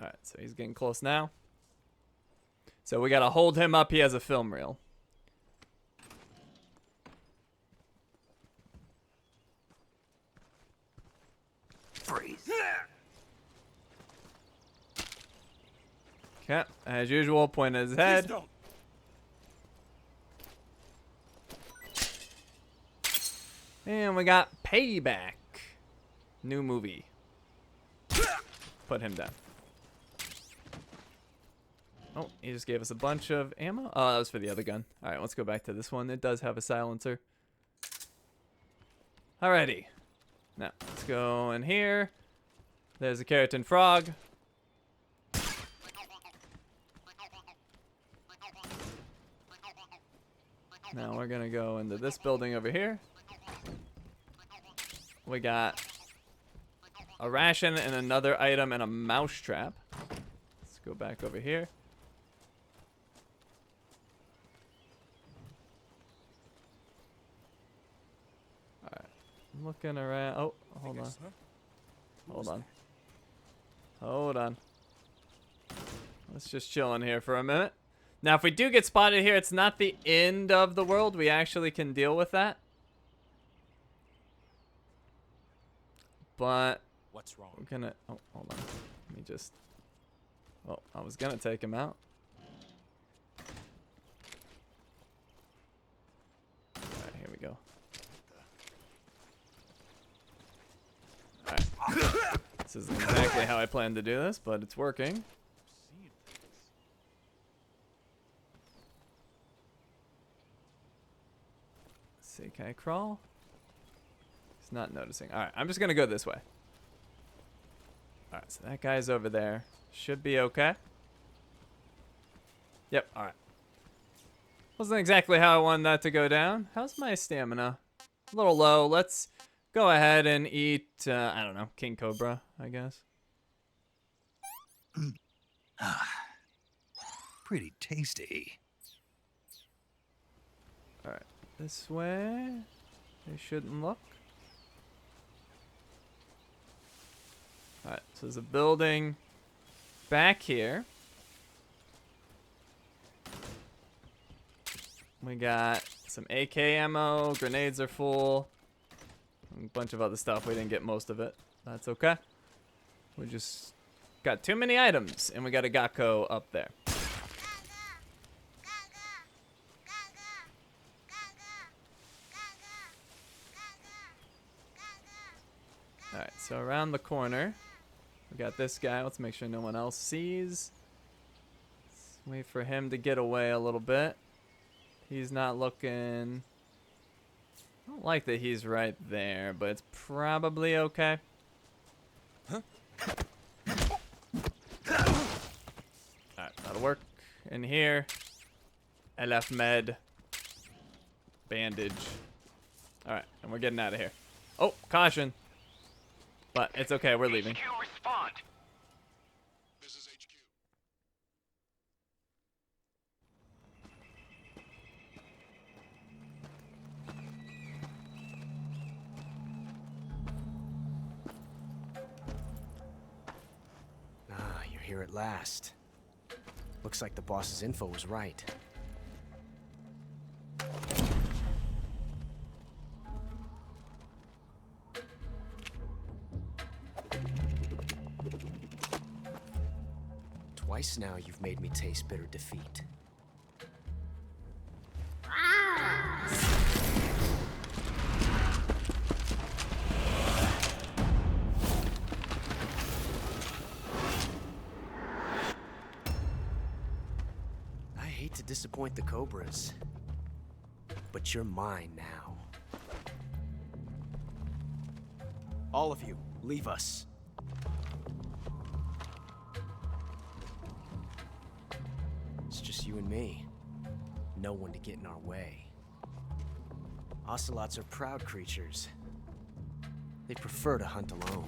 Alright, so he's getting close now. So we gotta hold him up. He has a film reel. Freeze. Okay, as usual, point at his head. And we got Payback. New movie. Put him down. Oh, he just gave us a bunch of ammo. Oh, that was for the other gun. Alright, let's go back to this one. It does have a silencer. Alrighty. Now, let's go in here. There's a Keraton frog. Now we're gonna go into this building over here. We got a ration and another item and a mouse trap. Let's go back over here. Alright. I'm looking around. Oh, hold on. Hold on. Hold on. Let's just chill in here for a minute. Now, if we do get spotted here, it's not the end of the world. We actually can deal with that. But what's wrong? We're gonna. Oh, hold on. Let me just. Well, I was gonna take him out. Alright, here we go. Alright. This isn't exactly how I planned to do this, but it's working. Let's see, can I crawl? He's not noticing. Alright, I'm just gonna go this way. Alright, so that guy's over there. Should be okay. Yep, alright. Wasn't exactly how I wanted that to go down. How's my stamina? A little low. Let's go ahead and eat, I don't know, King Cobra, I guess. Pretty tasty. Alright, this way. They shouldn't look. Alright, so there's a building back here. We got some AK ammo. Grenades are full. A bunch of other stuff. We didn't get most of it. That's okay. We just got too many items, and we got a Gakko up there. Alright, so around the corner, we got this guy. Let's make sure no one else sees. Let's wait for him to get away a little bit. He's not looking... I don't like that he's right there, but it's probably okay. Huh? Alright, that'll work. In here, LF med, bandage. Alright, and we're getting out of here. Oh, caution. But it's okay, we're leaving. HQ, respond. This is HQ. Ah, you're here at last. Looks like the boss's info was right. Twice now you've made me taste bitter defeat. I hate to disappoint the Cobras, but you're mine now. All of you, leave us. It's just you and me. No one to get in our way. Ocelots are proud creatures. They prefer to hunt alone.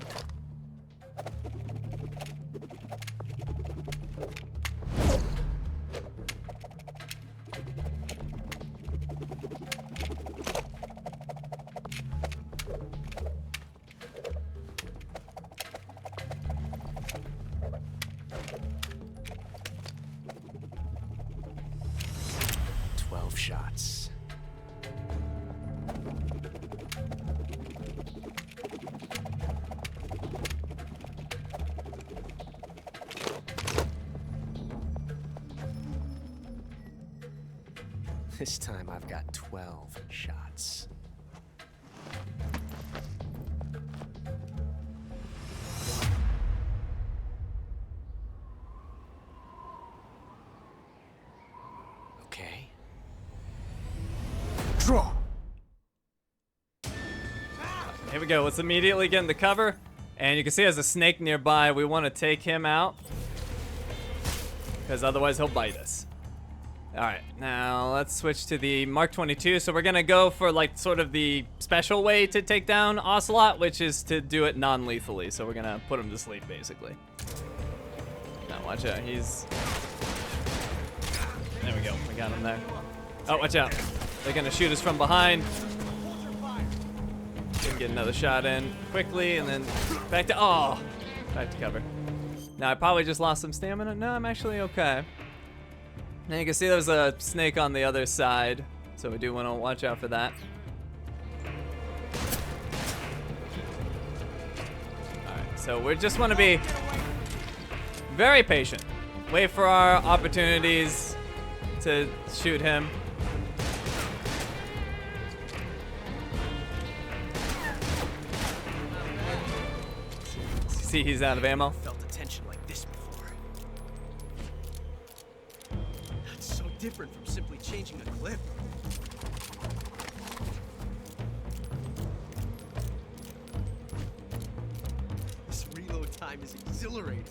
Shots. This time I've got 12 shots. Okay. Draw. Here we go. Let's immediately get in the cover. And you can see there's a snake nearby. We want to take him out, because otherwise he'll bite us. Alright, now let's switch to the Mark 22. So we're going to go for like sort of the special way to take down Ocelot, which is to do it non-lethally. So we're going to put him to sleep, basically. Now watch out. He's... There we go. We got him there. Oh, watch out. They're going to shoot us from behind. Can get another shot in quickly, and then back to... Oh! Back to cover. Now, I probably just lost some stamina. No, I'm actually okay. Now you can see there's a snake on the other side, so we do want to watch out for that. Alright, so we just want to be very patient. Wait for our opportunities to shoot him. See, he's out of ammo. Felt a tension like this before. That's so different from simply changing a clip. This reload time is exhilarating.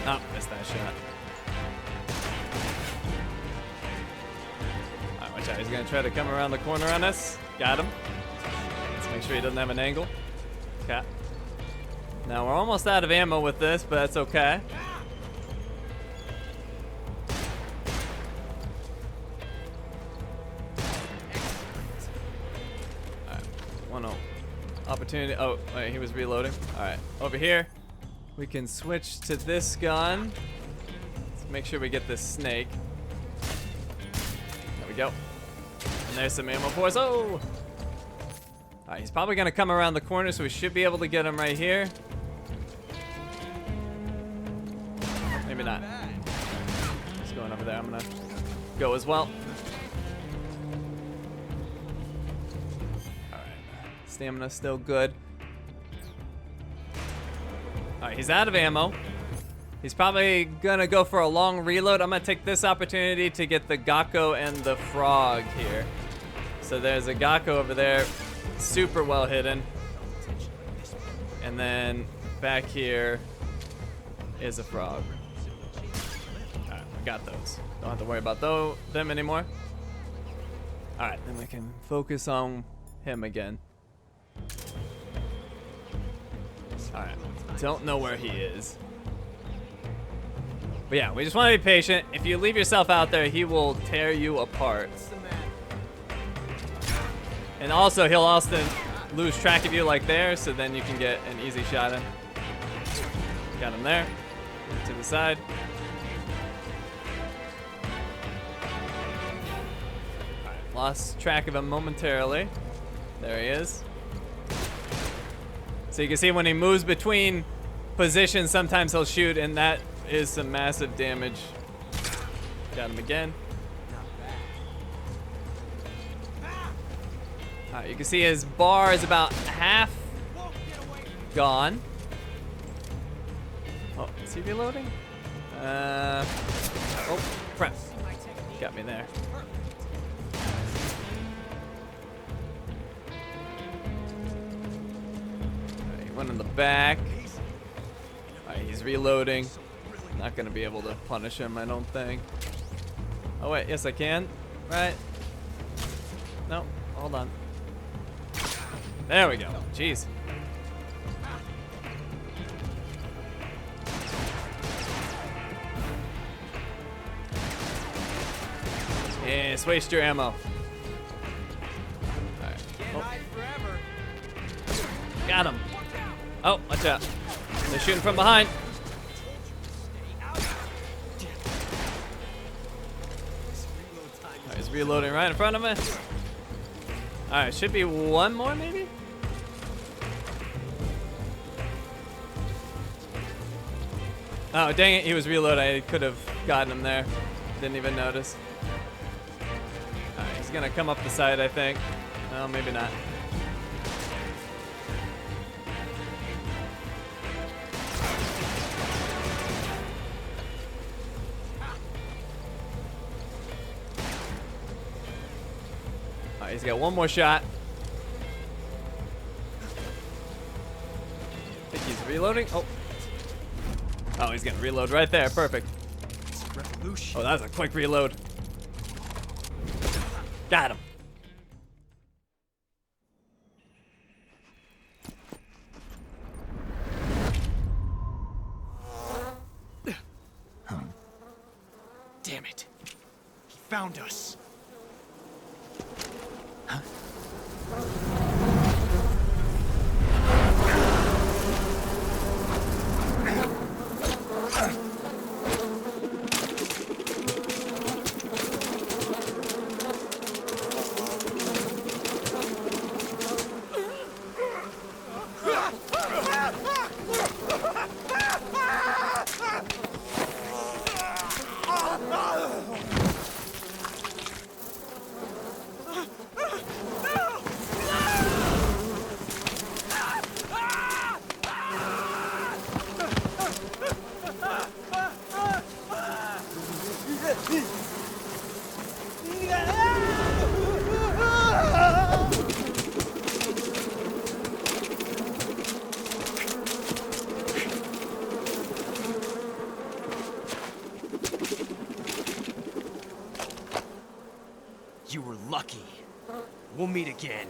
Oh, missed that shot. Alright, watch out. He's gonna try to come around the corner on us. Got him. Make sure he doesn't have an angle. Okay. Now we're almost out of ammo with this, but that's okay. Alright. One opportunity. Oh, wait, he was reloading. Alright. Over here, we can switch to this gun. Let's make sure we get this snake. There we go. And there's some ammo for us. Oh! Alright, he's probably gonna come around the corner, so we should be able to get him right here. Maybe not. He's going over there. I'm gonna go as well. Alright. Stamina's still good. Alright, he's out of ammo. He's probably gonna go for a long reload. I'm gonna take this opportunity to get the Gakko and the frog here. So there's a Gakko over there, super well hidden. And then back here is a frog. Alright, we got those. Don't have to worry about them anymore. Alright, then we can focus on him again. Alright, don't know where he is. But yeah, we just want to be patient. If you leave yourself out there, he will tear you apart. And also, he'll often lose track of you like there, so then you can get an easy shot in. Got him there. To the side. Alright, lost track of him momentarily. There he is. So you can see when he moves between positions, sometimes he'll shoot, and that is some massive damage. Got him again. Alright, you can see his bar is about half gone. Oh, is he reloading? Oh, crap. Got me there. Alright, he went in the back. Alright, he's reloading. Not gonna be able to punish him, I don't think. Oh wait, yes I can. Right? No, hold on. There we go. Jeez. Yes, waste your ammo. Alright. Oh. Got him. Oh, watch out. They're shooting from behind. Alright, he's reloading right in front of me. Alright, should be one more maybe? Oh, dang it, he was reloading. I could have gotten him there. Didn't even notice. Alright, he's gonna come up the side, I think. No, maybe not. Alright, he's got one more shot. I think he's reloading. Oh. Oh, he's gonna reload right there. Perfect. Oh, that was a quick reload. Got him. Damn it. He found us. Huh? You were lucky. We'll meet again.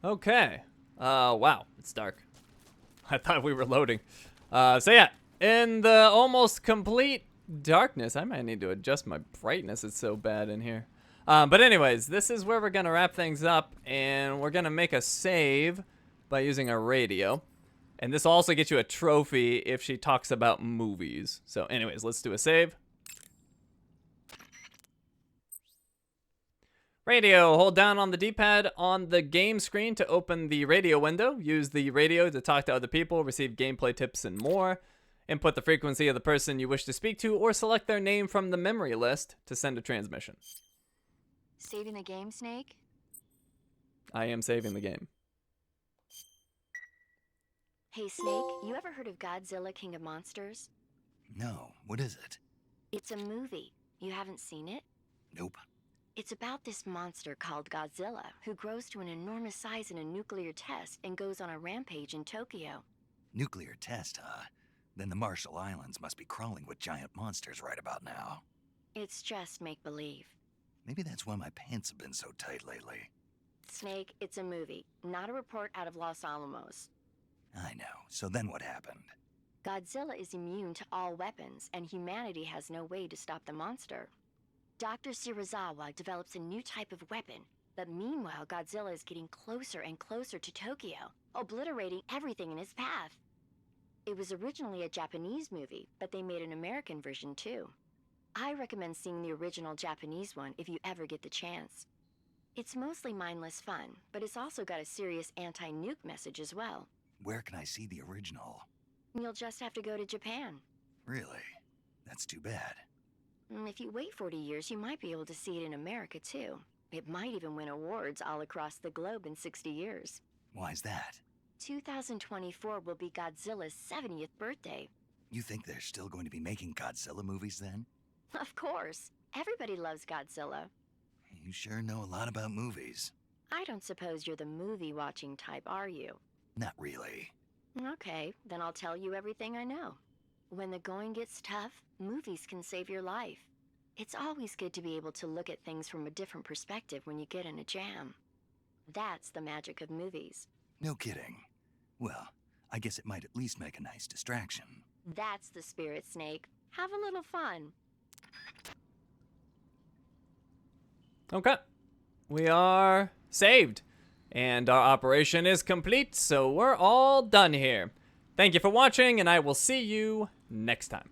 Okay. Wow, it's dark. I thought we were loading. So yeah, in the almost complete darkness, I might need to adjust my brightness. It's so bad in here. But anyways, this is where we're gonna wrap things up, and we're gonna make a save by using a radio. And this will also get you a trophy if she talks about movies. So anyways, let's do a save. Radio, hold down on the D-pad on the game screen to open the radio window. Use the radio to talk to other people, receive gameplay tips and more. Input the frequency of the person you wish to speak to, or select their name from the memory list to send a transmission. Saving the game, Snake? I am saving the game. Hey, Snake, you ever heard of Godzilla King of Monsters? No, what is it? It's a movie. You haven't seen it? Nope. It's about this monster called Godzilla, who grows to an enormous size in a nuclear test and goes on a rampage in Tokyo. Nuclear test, huh? Then the Marshall Islands must be crawling with giant monsters right about now. It's just make-believe. Maybe that's why my pants have been so tight lately. Snake, it's a movie, not a report out of Los Alamos. I know. So then what happened? Godzilla is immune to all weapons, and humanity has no way to stop the monster. Dr. Shirazawa develops a new type of weapon, but meanwhile Godzilla is getting closer and closer to Tokyo, obliterating everything in his path. It was originally a Japanese movie, but they made an American version too. I recommend seeing the original Japanese one if you ever get the chance. It's mostly mindless fun, but it's also got a serious anti-nuke message as well. Where can I see the original? You'll just have to go to Japan. Really? That's too bad. If you wait 40 years, you might be able to see it in America too. It might even win awards all across the globe in 60 years. Why's that? 2024 will be Godzilla's 70th birthday. You think they're still going to be making Godzilla movies then? Of course. Everybody loves Godzilla. You sure know a lot about movies. I don't suppose you're the movie-watching type, are you? Not really. Okay, then I'll tell you everything I know. When the going gets tough, movies can save your life. It's always good to be able to look at things from a different perspective when you get in a jam. That's the magic of movies. No kidding. Well, I guess it might at least make a nice distraction. That's the spirit, Snake. Have a little fun. Okay. We are saved. And our operation is complete, so we're all done here. Thank you for watching, and I will see you next time.